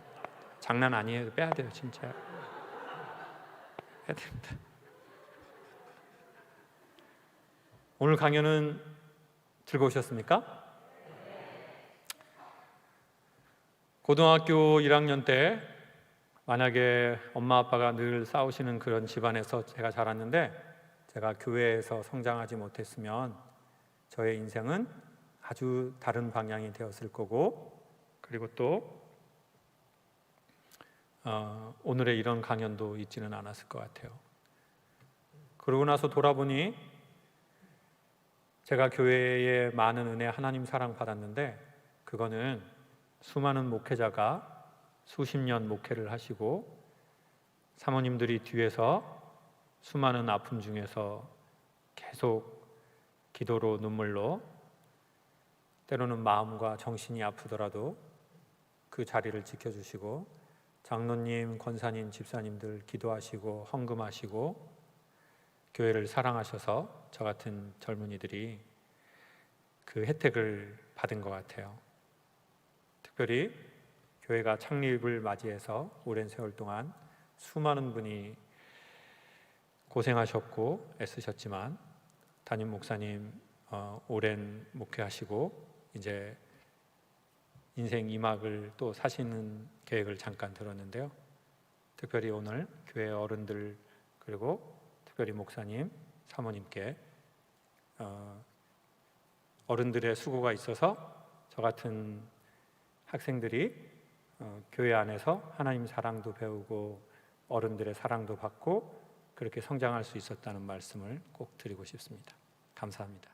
장난 아니에요. 빼야 돼요, 진짜. 빼야 됩니다. 오늘 강연은 즐거우셨습니까? 고등학교 1학년 때 만약에 엄마 아빠가 늘 싸우시는 그런 집안에서 제가 자랐는데 제가 교회에서 성장하지 못했으면 저의 인생은 아주 다른 방향이 되었을 거고 그리고 또 오늘의 이런 강연도 있지는 않았을 것 같아요. 그러고 나서 돌아보니 제가 교회에 많은 은혜, 하나님 사랑 받았는데 그거는 수많은 목회자가 수십 년 목회를 하시고 사모님들이 뒤에서 수많은 아픔 중에서 계속 기도로 눈물로 때로는 마음과 정신이 아프더라도 그 자리를 지켜주시고 장로님, 권사님, 집사님들 기도하시고 헌금하시고 교회를 사랑하셔서 저 같은 젊은이들이 그 혜택을 받은 것 같아요. 특별히 교회가 창립을 맞이해서 오랜 세월 동안 수많은 분이 고생하셨고 애쓰셨지만 담임 목사님 오랜 목회하시고 이제 인생 2막을 또 사시는 계획을 잠깐 들었는데요. 특별히 오늘 교회 어른들 그리고 특별히 목사님, 사모님께 어른들의 수고가 있어서 저 같은 학생들이 교회 안에서 하나님 사랑도 배우고 어른들의 사랑도 받고 그렇게 성장할 수 있었다는 말씀을 꼭 드리고 싶습니다. 감사합니다.